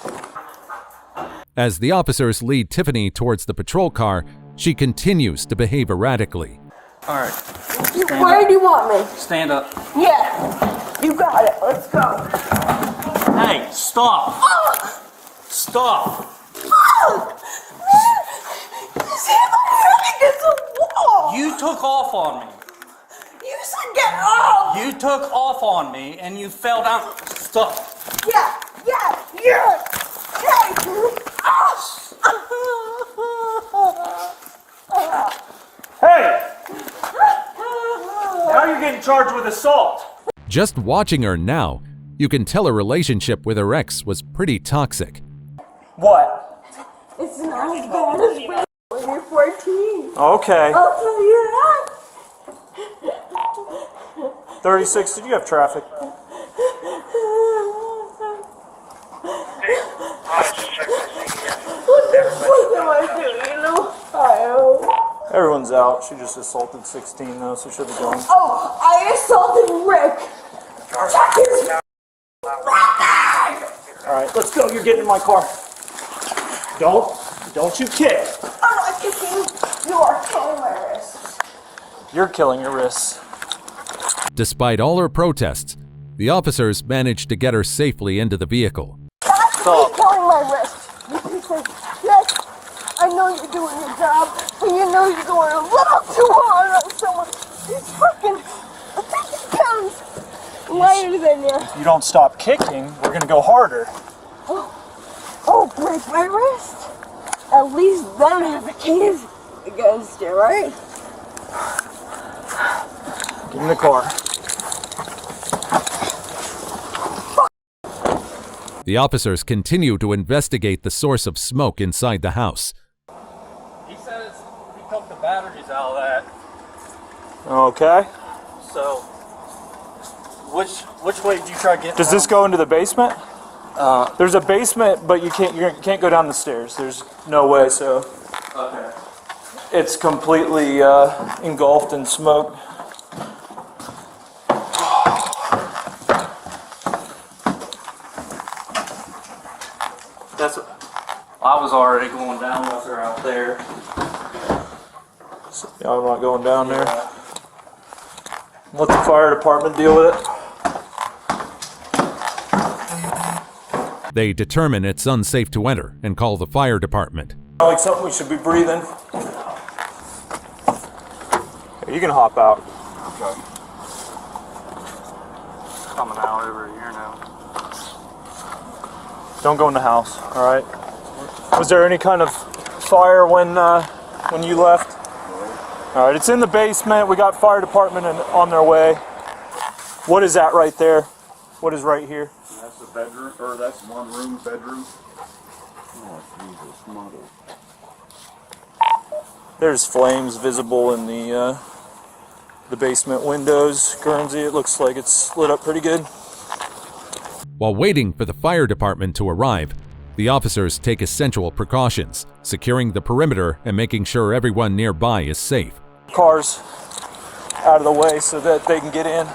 As the officers lead Tiffany towards the patrol car, she continues to behave erratically. All right. Where do you want me? Stand up. Yeah, you got it. Let's go. Hey, stop. Stop. You see my head against the wall. You took off on me. You said get off. You took off on me and you fell down. Stop. Yeah. Hey! Now you're getting charged with assault. Just watching her now, you can tell her relationship with her ex was pretty toxic. What? It's not as bad as when you're 14. Okay. I'll tell you that. 36, did you have traffic? What the fuck am I doing in Ohio? Everyone's out. She just assaulted 16 though, so she'll be going. Oh, I assaulted Rick. Check his record. Alright, let's go. You're getting in my car. Don't you kick. I'm not kicking. You are killing my wrists. You're killing your wrists. Despite all her protests, the officers managed to get her safely into the vehicle. That's me killing my wrist. You can say, yes, I know you're doing your job, but you know you're going a little too hard on someone who's freaking 50 pounds lighter than you. If you don't stop kicking, we're gonna go harder. Oh, break my wrist? At least then I have a case against you, right? Get in the car. The officers continue to investigate the source of smoke inside the house. He says he took the batteries out of that. Okay. So, which way did you try getting? Does this go into the basement? There's a basement, but you can't go down the stairs. There's no way. So. Okay. It's completely engulfed in smoke. That's. I was already going down with her out there. Yeah, I'm not going down there. Let the fire department deal with it. They determine it's unsafe to enter and call the fire department. Like something we should be breathing. Here, you can hop out. Okay. Coming out over here now. Don't go in the house, alright? Was there any kind of fire when you left? All right, it's in the basement. We got fire department on their way. What is that right there? What is right here? That's the bedroom, or that's one room, bedroom. Oh, Jesus, mother. There's flames visible in the basement windows. Guernsey, it looks like it's lit up pretty good. While waiting for the fire department to arrive, the officers take essential precautions, securing the perimeter and making sure everyone nearby is safe. Cars out of the way so that they can get in.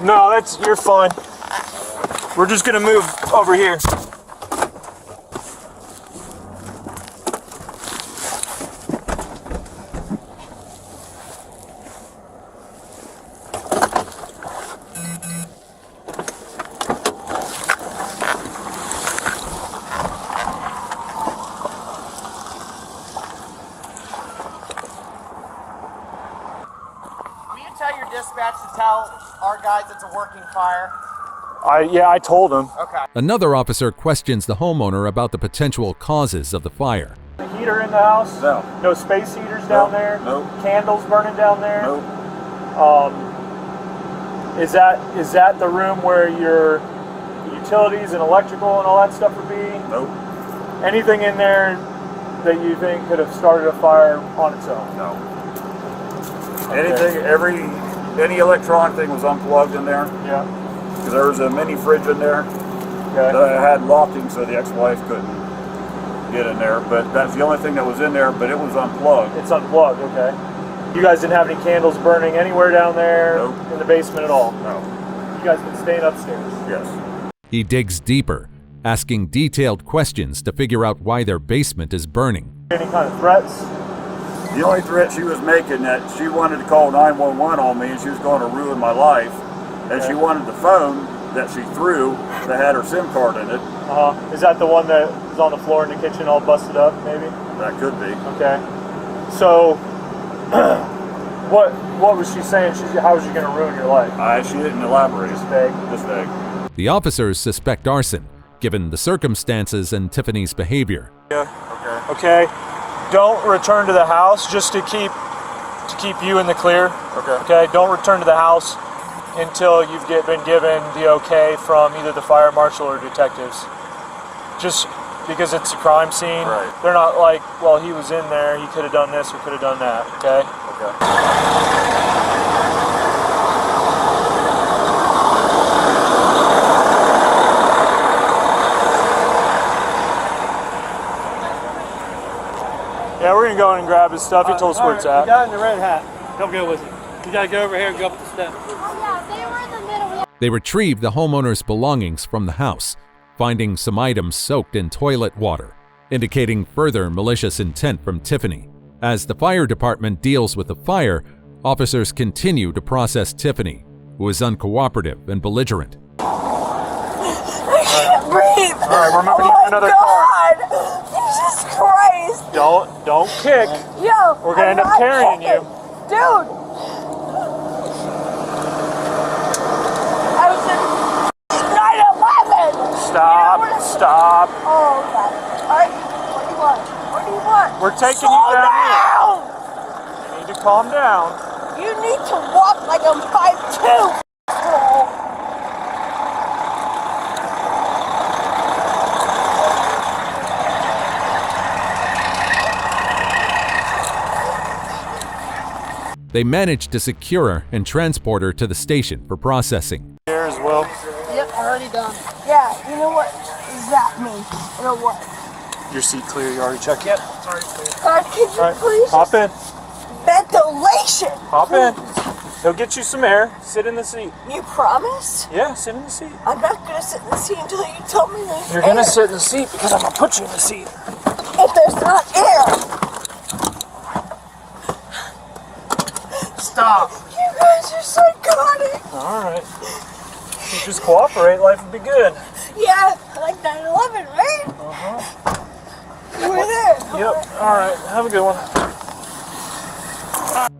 No, you're fine. We're just gonna move over here. Tell your dispatch to tell our guys it's a working fire. I told him. Okay. Another officer questions the homeowner about the potential causes of the fire. The heater in the house? No. No space heaters down there? No. Candles burning down there? No. Is that the room where your utilities and electrical and all that stuff would be? Nope. Anything in there that you think could have started a fire on its own? No. Anything, any electronic thing was unplugged in there. Yeah. Because there was a mini fridge in there that I had locking so the ex-wife couldn't get in there. But that's the only thing that was in there, but it was unplugged. It's unplugged, okay. You guys didn't have any candles burning anywhere down there? Nope. In the basement at all? No. You guys been staying upstairs? Yes. He digs deeper, asking detailed questions to figure out why their basement is burning. Any kind of threats? The only threat she was making that she wanted to call 911 on me and she was going to ruin my life. And she wanted the phone that she threw that had her SIM card in it. Is that the one that was on the floor in the kitchen all busted up, maybe? That could be. Okay. So, what was she saying? How was she going to ruin your life? She didn't elaborate. Just vague. Just vague. The officers suspect arson, given the circumstances and Tiffany's behavior. Yeah. Okay. Don't return to the house just to keep you in the clear. Okay. Don't return to the house until you've been given the okay from either the fire marshal or detectives. Just because it's a crime scene. Right. They're not like, well, he was in there, he could have done this or could have done that. Okay. Yeah, we're gonna go in and grab his stuff. He told us where it's at. The guy in the red hat, he'll go with you. You gotta go over here and go up the steps. They retrieve the homeowner's belongings from the house, finding some items soaked in toilet water, indicating further malicious intent from Tiffany. As the fire department deals with the fire, officers continue to process Tiffany, who is uncooperative and belligerent. I can't breathe. All right, we're moving oh to another God. Jesus Christ. Don't kick. Yo, We're gonna end up carrying you. Dude. I was in 9/11. Stop. Oh God. All right. What do you want? We're taking Slow you down here. down. You need to calm down. You need to walk like I'm 5'2". They manage to secure her and transport her to the station for processing. Here as well. Yep, already done. Yeah, you know what does that mean? You know what? Your seat clear, you already checked? Yep. Could you please Hop in. ventilation? Hop in. He'll get you some air. Sit in the seat. You promise? Yeah, sit in the seat. I'm not gonna sit in the seat until you tell me there's You're air. gonna sit in the seat because I'm gonna put you in the seat. If there's not air. Stop. You guys are psychotic. All right. If you just cooperate, life would be good. Yeah, like 9/11, right? You were there. Yep. All right. Have a good one.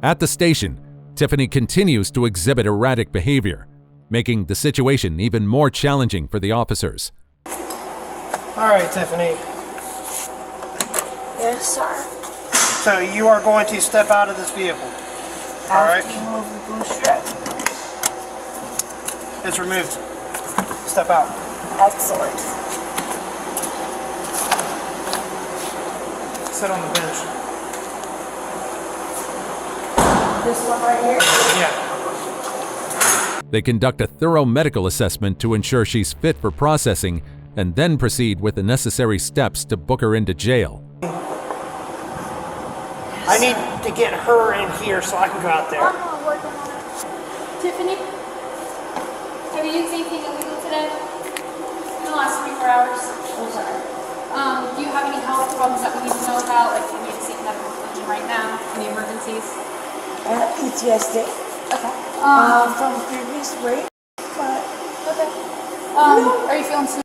At the station, Tiffany continues to exhibit erratic behavior, making the situation even more challenging for the officers. All right, Tiffany. Yes, sir. So you are going to step out of this vehicle. All right. After you move the blue strip. It's removed. Step out. Excellent. Sit on the bench. This one right here? Yeah. They conduct a thorough medical assessment to ensure she's fit for processing and then proceed with the necessary steps to book her into jail. I need to get her in here so I can go out there. Tiffany, have you used anything illegal today? In the last 24 hours? I'm sorry. Do you have any health problems that we need to know about? Like, do you need to seek medical attention right now? Any emergencies? PTSD. Okay. From previous rape. But okay. Are you feeling suicidal?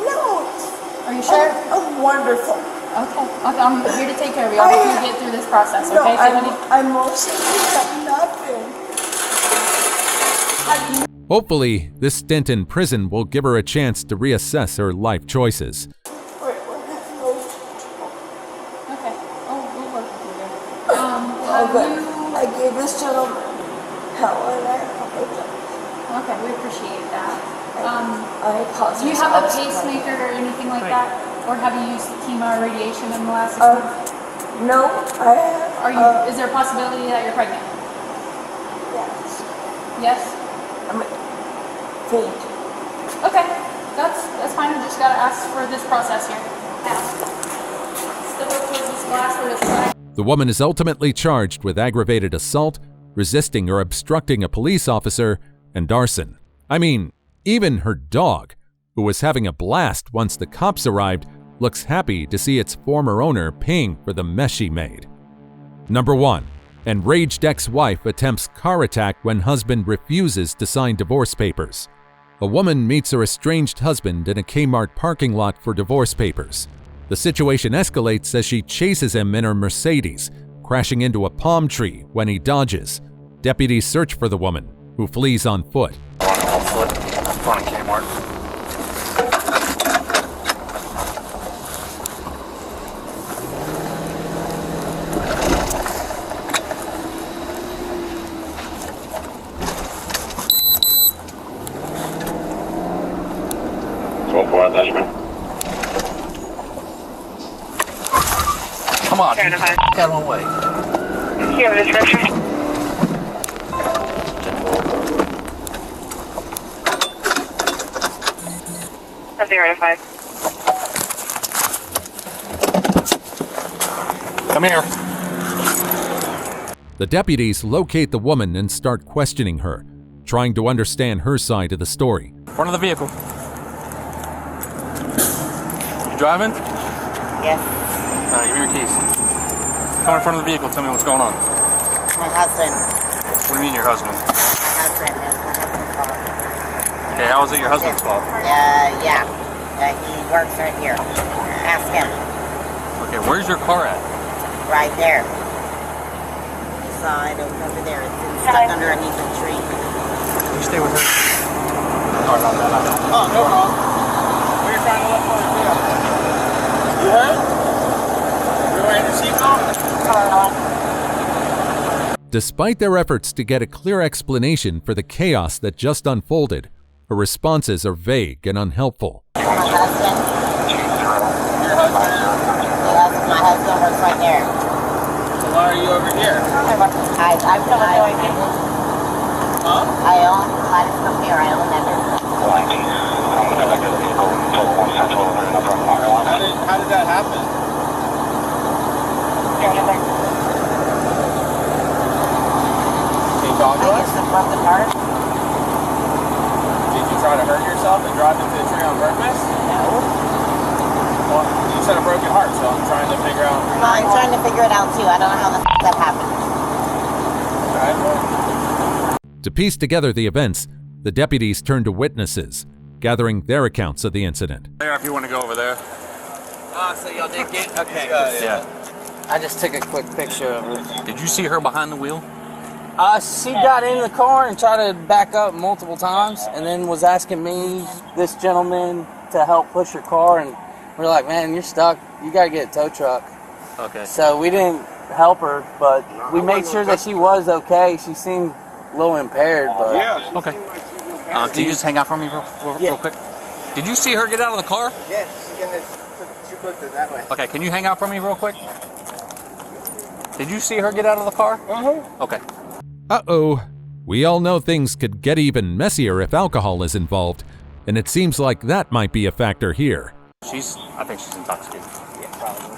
No. Are you sure? I'm wonderful. Okay. Okay. I'm here to take care of you. I'll help you get through this process. Okay, No, Tiffany? I'm mostly got nothing. Hopefully, this stint in prison will give her a chance to reassess her life choices. Okay. Oh, we'll work with you. I gave this gentleman hell and I apologize. Okay, we appreciate that. I apologize. Do you have a pacemaker or anything like that? Or have you used chemo or radiation in the last 6 months? No, I have. Are you? Is there a possibility that you're pregnant? Yes. Yes. I'm faint. Okay, that's fine. We just gotta ask for this process here. Now, step up towards this glass for this side. The woman is ultimately charged with aggravated assault, resisting or obstructing a police officer, and arson. I mean, even her dog, who was having a blast once the cops arrived, looks happy to see its former owner paying for the mess she made. Number 1. Enraged ex-wife attempts car attack when husband refuses to sign divorce papers. A woman meets her estranged husband in a Kmart parking lot for divorce papers. The situation escalates as she chases him in her Mercedes, crashing into a palm tree when he dodges. Deputies search for the woman, who flees on foot. On foot, in front of Kmart. Come on, get out of my way. You have a description? Of 0 to 5. Come here. The deputies locate the woman and start questioning her, trying to understand her side of the story. Front of the vehicle. You driving? Yes. Give me your keys. Come in front of the vehicle. Tell me what's going on. My husband. What do you mean your husband? My husband. It was my husband's fault. Okay, how is it your husband's fault? Yeah. He works right here. Ask him. Okay, where's your car at? Right there. You saw it. It was over there. It's stuck underneath a tree. Can you stay with her? Sorry about that. Oh, no problem. We were trying to look for a deal. You heard? You're wearing your seatbelt? Despite their efforts to get a clear explanation for the chaos that just unfolded, her responses are vague and unhelpful. My husband. Your husband? Yes, my husband works right there. So why are you over here? I've no idea. Huh? I just come here. I own that business. How did that happen? I guess the broken heart. Did you try to hurt yourself and drive into the tree on purpose? No. Well, you said a broken heart, so I'm trying to figure out. I'm trying to figure it out too. I don't know how that happened. To piece together the events, the deputies turn to witnesses, gathering their accounts of the incident. There, if you want to go over there. So y'all did get. Okay. Yeah. I just took a quick picture of her. Did you see her behind the wheel? She got in the car and tried to back up multiple times, and then was asking me, this gentleman, to help push her car, and we're like, man, you're stuck. You got to get a tow truck. Okay. So we didn't help her, but we made sure that she was okay. She seemed a little impaired, but... Yeah. Okay. Can you just hang out for me real quick? Did you see her get out of the car? Yes, she looked it that way. Okay, can you hang out for me real quick? Did you see her get out of the car? Okay. Uh-oh. We all know things could get even messier if alcohol is involved, and it seems like that might be a factor here. I think she's intoxicated. Yeah, probably.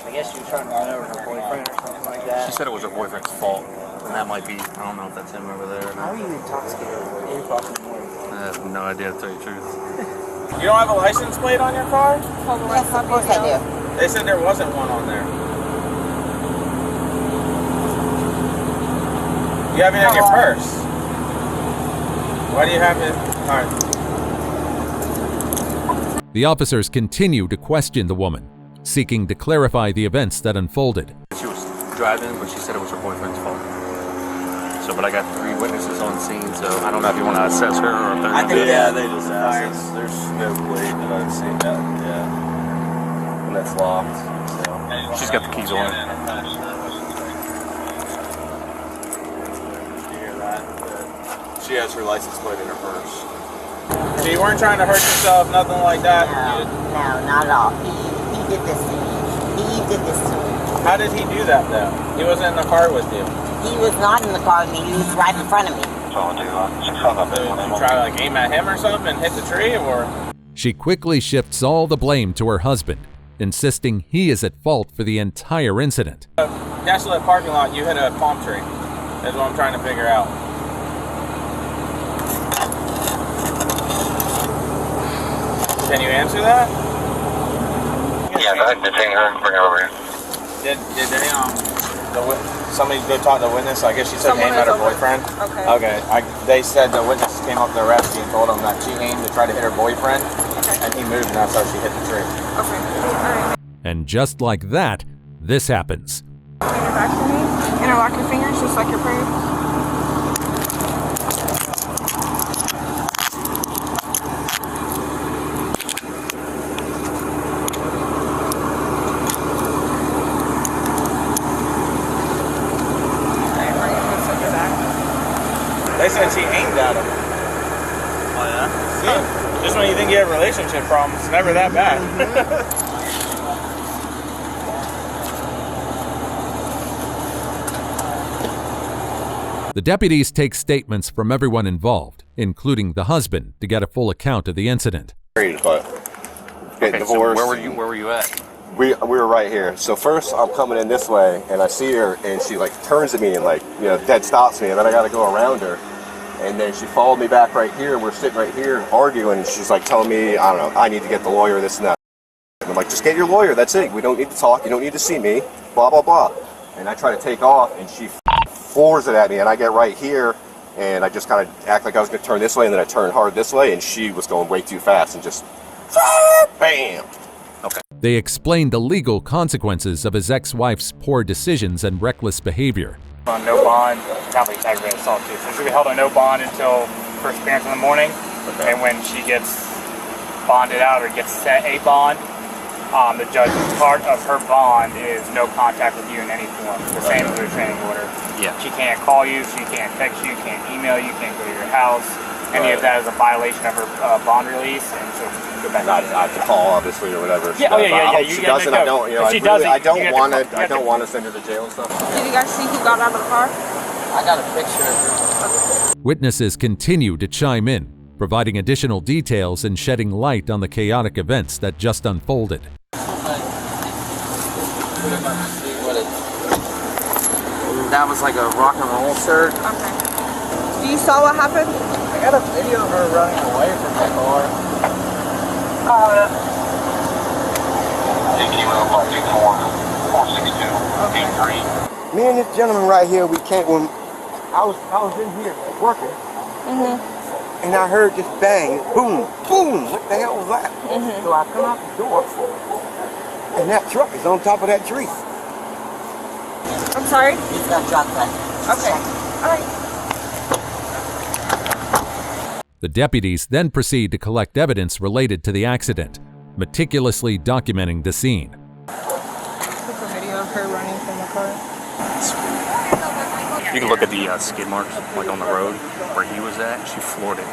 I guess she was trying to run over her boyfriend or something like that. She said it was her boyfriend's fault, and that might be, I don't know if that's him over there or How not. are you intoxicated at 8 o'clock in the morning? I have no idea, to tell you the truth. You don't have a license plate on your car? Yes, of course I do. They said there wasn't one on there. You have it in your purse. Why do you have it? All right. The officers continue to question the woman, seeking to clarify the events that unfolded. She was driving, but she said it was her boyfriend's fault. So, but I got 3 witnesses on scene, so I don't know if you want to assess her or if they're I think, gonna they just asked us. There's no plate that I've seen that, and that's locked. So. She's got the keys on it. She has her license plate in her purse. So you weren't trying to hurt yourself, nothing like that? No, not at all. He did this to me. He did this to me. How did he do that though? He wasn't in the car with you. He was not in the car with me. He was right in front of me. Did you try to like aim at him or something and hit the tree, or? She quickly shifts all the blame to her husband, insisting he is at fault for the entire incident. Desolate parking lot, you hit a palm tree. That's what I'm trying to figure out. Can you answer that? Yeah, go ahead, detain her and bring her over here. Did they, somebody go talk to the witness? I guess she said aim at her boyfriend. Okay. They said the witness came up to the rescue and told him that she aimed to try to hit her boyfriend, and he moved, and that's how she hit the tree. Okay. Alright. And just like that, this happens. Bring it back to me. Interlock your fingers just like your prayer. They said she aimed at him. Oh yeah? See? Just when you think you have relationship problems, it's never that bad. The deputies take statements from everyone involved, including the husband, to get a full account of the incident. Married, but getting So divorced. where were you at? We were right here. So first I'm coming in this way, and I see her, and she like turns at me and like, dead stops me, and then I got to go around her. And then she followed me back right here, and we're sitting right here arguing, and she's like telling me, I don't know, I need to get the lawyer, this and that. And I'm like, just get your lawyer, that's it. We don't need to talk, you don't need to see me, blah, blah, blah. And I try to take off, and she floors it at me, and I get right here, and I just kind of act like I was going to turn this way, and then I turn hard this way, and she was going way too fast, and just, bam! Okay. They explained the legal consequences of his ex-wife's poor decisions and reckless behavior. On no bond, probably aggravated assault too. So she'll be held on no bond until first appearance in the morning, and when she gets bonded out or gets set a bond, the judge's part of her bond is no contact with you in any form. The same as her training order. Yeah. She can't call you, she can't text you, can't email you, can't go to your house. Any of that is a violation of her bond release, and she'll go back. I have to call, obviously, or whatever. Yeah, oh, yeah. If she doesn't, I don't. If she doesn't, I don't want to send her to jail and stuff. Did you guys see who got out of the car? I got a picture of her. Witnesses continue to chime in, providing additional details and shedding light on the chaotic events that just unfolded. That was like a rock and roll shirt. Okay. You saw what happened? I got a video of her running away from my car. Me and this gentleman right here, we can't. When I was in here working, and I heard this bang, boom, boom. What the hell was that? So I come out the door, and that truck is on top of that tree. I'm sorry? He's got drug gun. Okay. All right. The deputies then proceed to collect evidence related to the accident, meticulously documenting the scene. Took a video of her running from the car. You can look at the skid marks, like on the road where he was at. She floored it.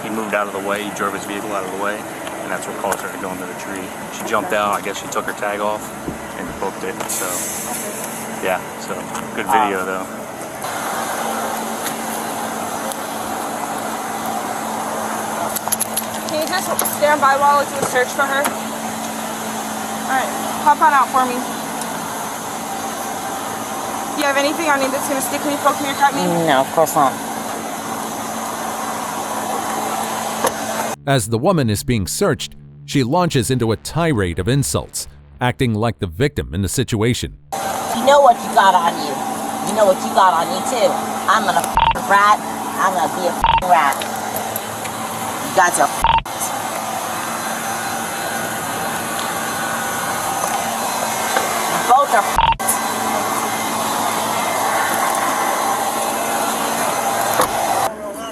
He moved out of the way, he drove his vehicle out of the way, and that's what caused her to go into the tree. She jumped out, I guess she took her tag off and booked it. So, yeah, so good video though. Can you just stand by while I do a search for her? Alright, pop on out for me. Do you have anything on you that's going to stick me, poke me, or cut me? No, of course not. As the woman is being searched, she launches into a tirade of insults, acting like the victim in the situation. You know what you got on you. You know what you got on you too. I'm gonna f***ing rat. I'm gonna be a f***ing rat. You guys are f***ed. Both are f***ed.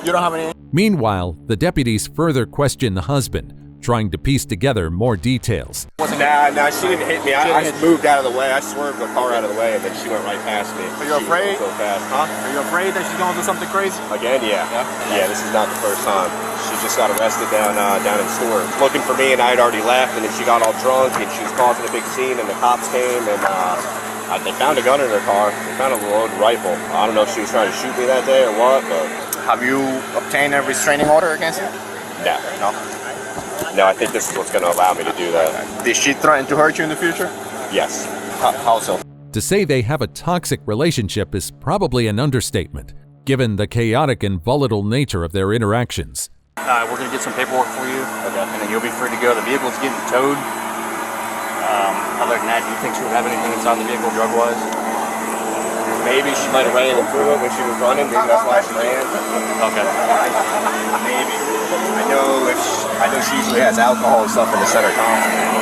You don't have any. Meanwhile, the deputies further question the husband, trying to piece together more details. Nah, she didn't hit me. I had moved out of the way. I swerved the car out of the way, and then she went right past me. Are you afraid? So fast, huh? Are you afraid that she's going to do something crazy? Again, yeah. Yeah, this is not the first time. She just got arrested down in store, looking for me, and I had already left, and then she got all drunk, and she was causing a big scene, and the cops came, and they found a gun in her car. They found a loaded rifle. I don't know if she was trying to shoot me that day or what, but... Have you obtained a restraining order against her? No. No, I think this is what's going to allow me to do that. Did she threaten to hurt you in the future? Yes. How so? To say they have a toxic relationship is probably an understatement, given the chaotic and volatile nature of their interactions. We're going to get some paperwork for you, and then you'll be free to go. The vehicle's getting towed. Other than that, do you think she would have anything inside the vehicle drug-wise? Maybe she might have ran through it when she was running. Maybe that's why she ran. Okay. Maybe. I know she usually has alcohol and stuff in the center console.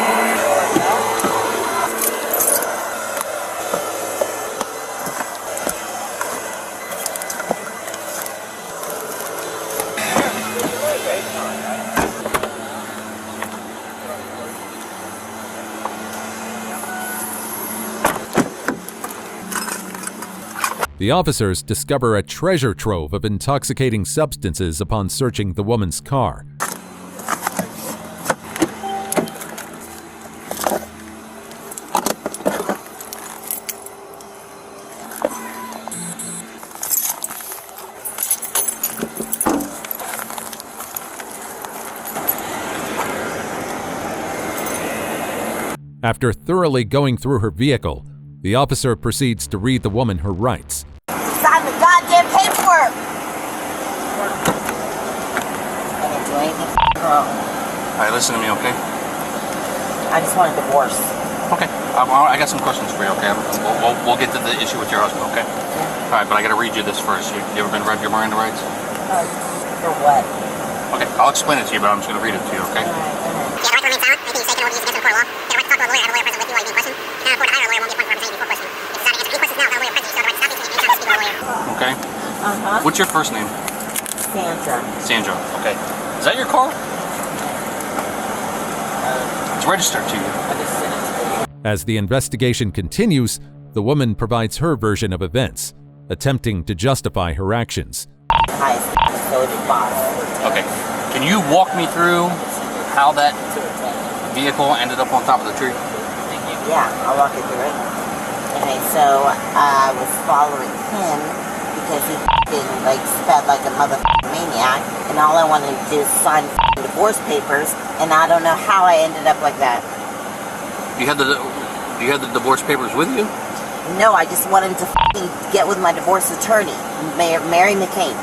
The officers discover a treasure trove of intoxicating substances upon searching the woman's car. After thoroughly going through her vehicle, the officer proceeds to read the woman her rights. Sign the goddamn paperwork! I didn't do anything wrong. Alright, listen to me, okay? I just want a divorce. Okay. I got some questions for you, okay? We'll get to the issue with your husband, okay? Alright, but I gotta read you this first. You ever been read your Miranda rights? For what? Okay, I'll explain it to you, but I'm just gonna read it to you, okay? Okay. What's your first name? Sandra. Sandra. Okay. Is that your car? It's registered to you. As the investigation continues, the woman provides her version of events, attempting to justify her actions. Okay. Can you walk me through how that vehicle ended up on top of the tree? Yeah, I'll walk you through it. Okay, so I was following him because he sped like a motherfucking maniac, and all I wanted to do is sign divorce papers, and I don't know how I ended up like that. You had the divorce papers with you? No, I just wanted to get with my divorce attorney, Mary McCain.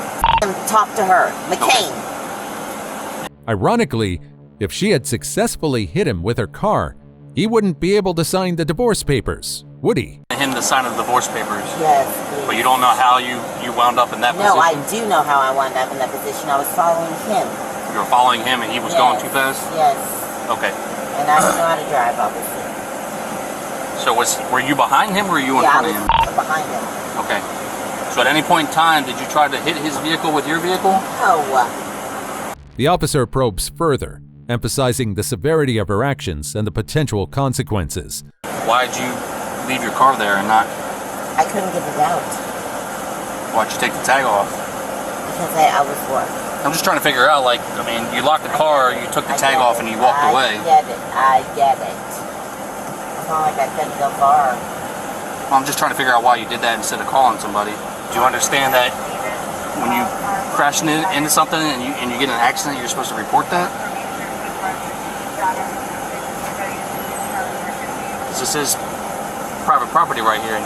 Talk to her, McCain. Okay. Ironically, if she had successfully hit him with her car, he wouldn't be able to sign the divorce papers, would he? Him to sign the divorce papers. Yes. But you don't know how you wound up in that position? No, I do know how I wound up in that position. I was following him. You were following him and he was going too fast? Yes. Okay. And I don't know how to drive, obviously. So were you behind him or were you in front of him? Behind him. Okay. So at any point in time, did you try to hit his vehicle with your vehicle? No. The officer probes further, emphasizing the severity of her actions and the potential consequences. Why'd you leave your car there and not? I couldn't get it out. Why'd you take the tag off? Because I was what? I'm just trying to figure out, like, I mean, you locked the car, you took the tag off, and you walked away. I get it. It's not like I couldn't go far. Well, I'm just trying to figure out why you did that instead of calling somebody. Do you understand that when you crash into something and you get in an accident, you're supposed to report that? This is private property right here, and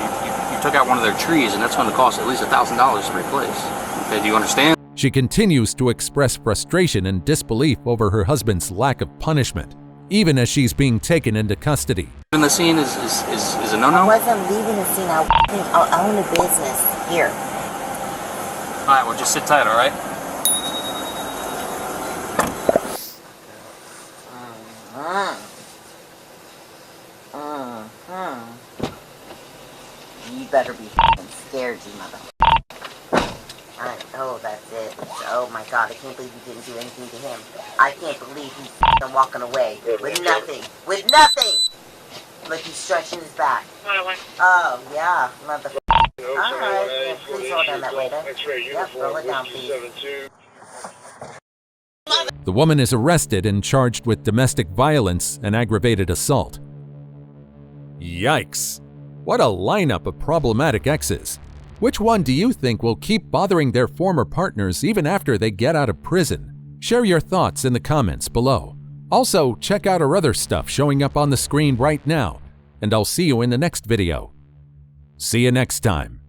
you took out one of their trees, and that's going to cost at least $1,000 to replace. Okay, do you understand? She continues to express frustration and disbelief over her husband's lack of punishment, even as she's being taken into custody. And the scene is a no-no? I wasn't leaving the scene. I own a business here. All right, well, just sit tight, all right? You better be scared, you mother. Oh, that's it. Oh my God, I can't believe you didn't do anything to him. I can't believe he's walking away with nothing. With nothing! Look, he's stretching his back. Oh, yeah, mother. Alright, yeah, please hold on that waiter. Yep, roll it down, please. The woman is arrested and charged with domestic violence and aggravated assault. Yikes! What a lineup of problematic exes. Which one do you think will keep bothering their former partners even after they get out of prison? Share your thoughts in the comments below. Also, check out our other stuff showing up on the screen right now, and I'll see you in the next video. See you next time.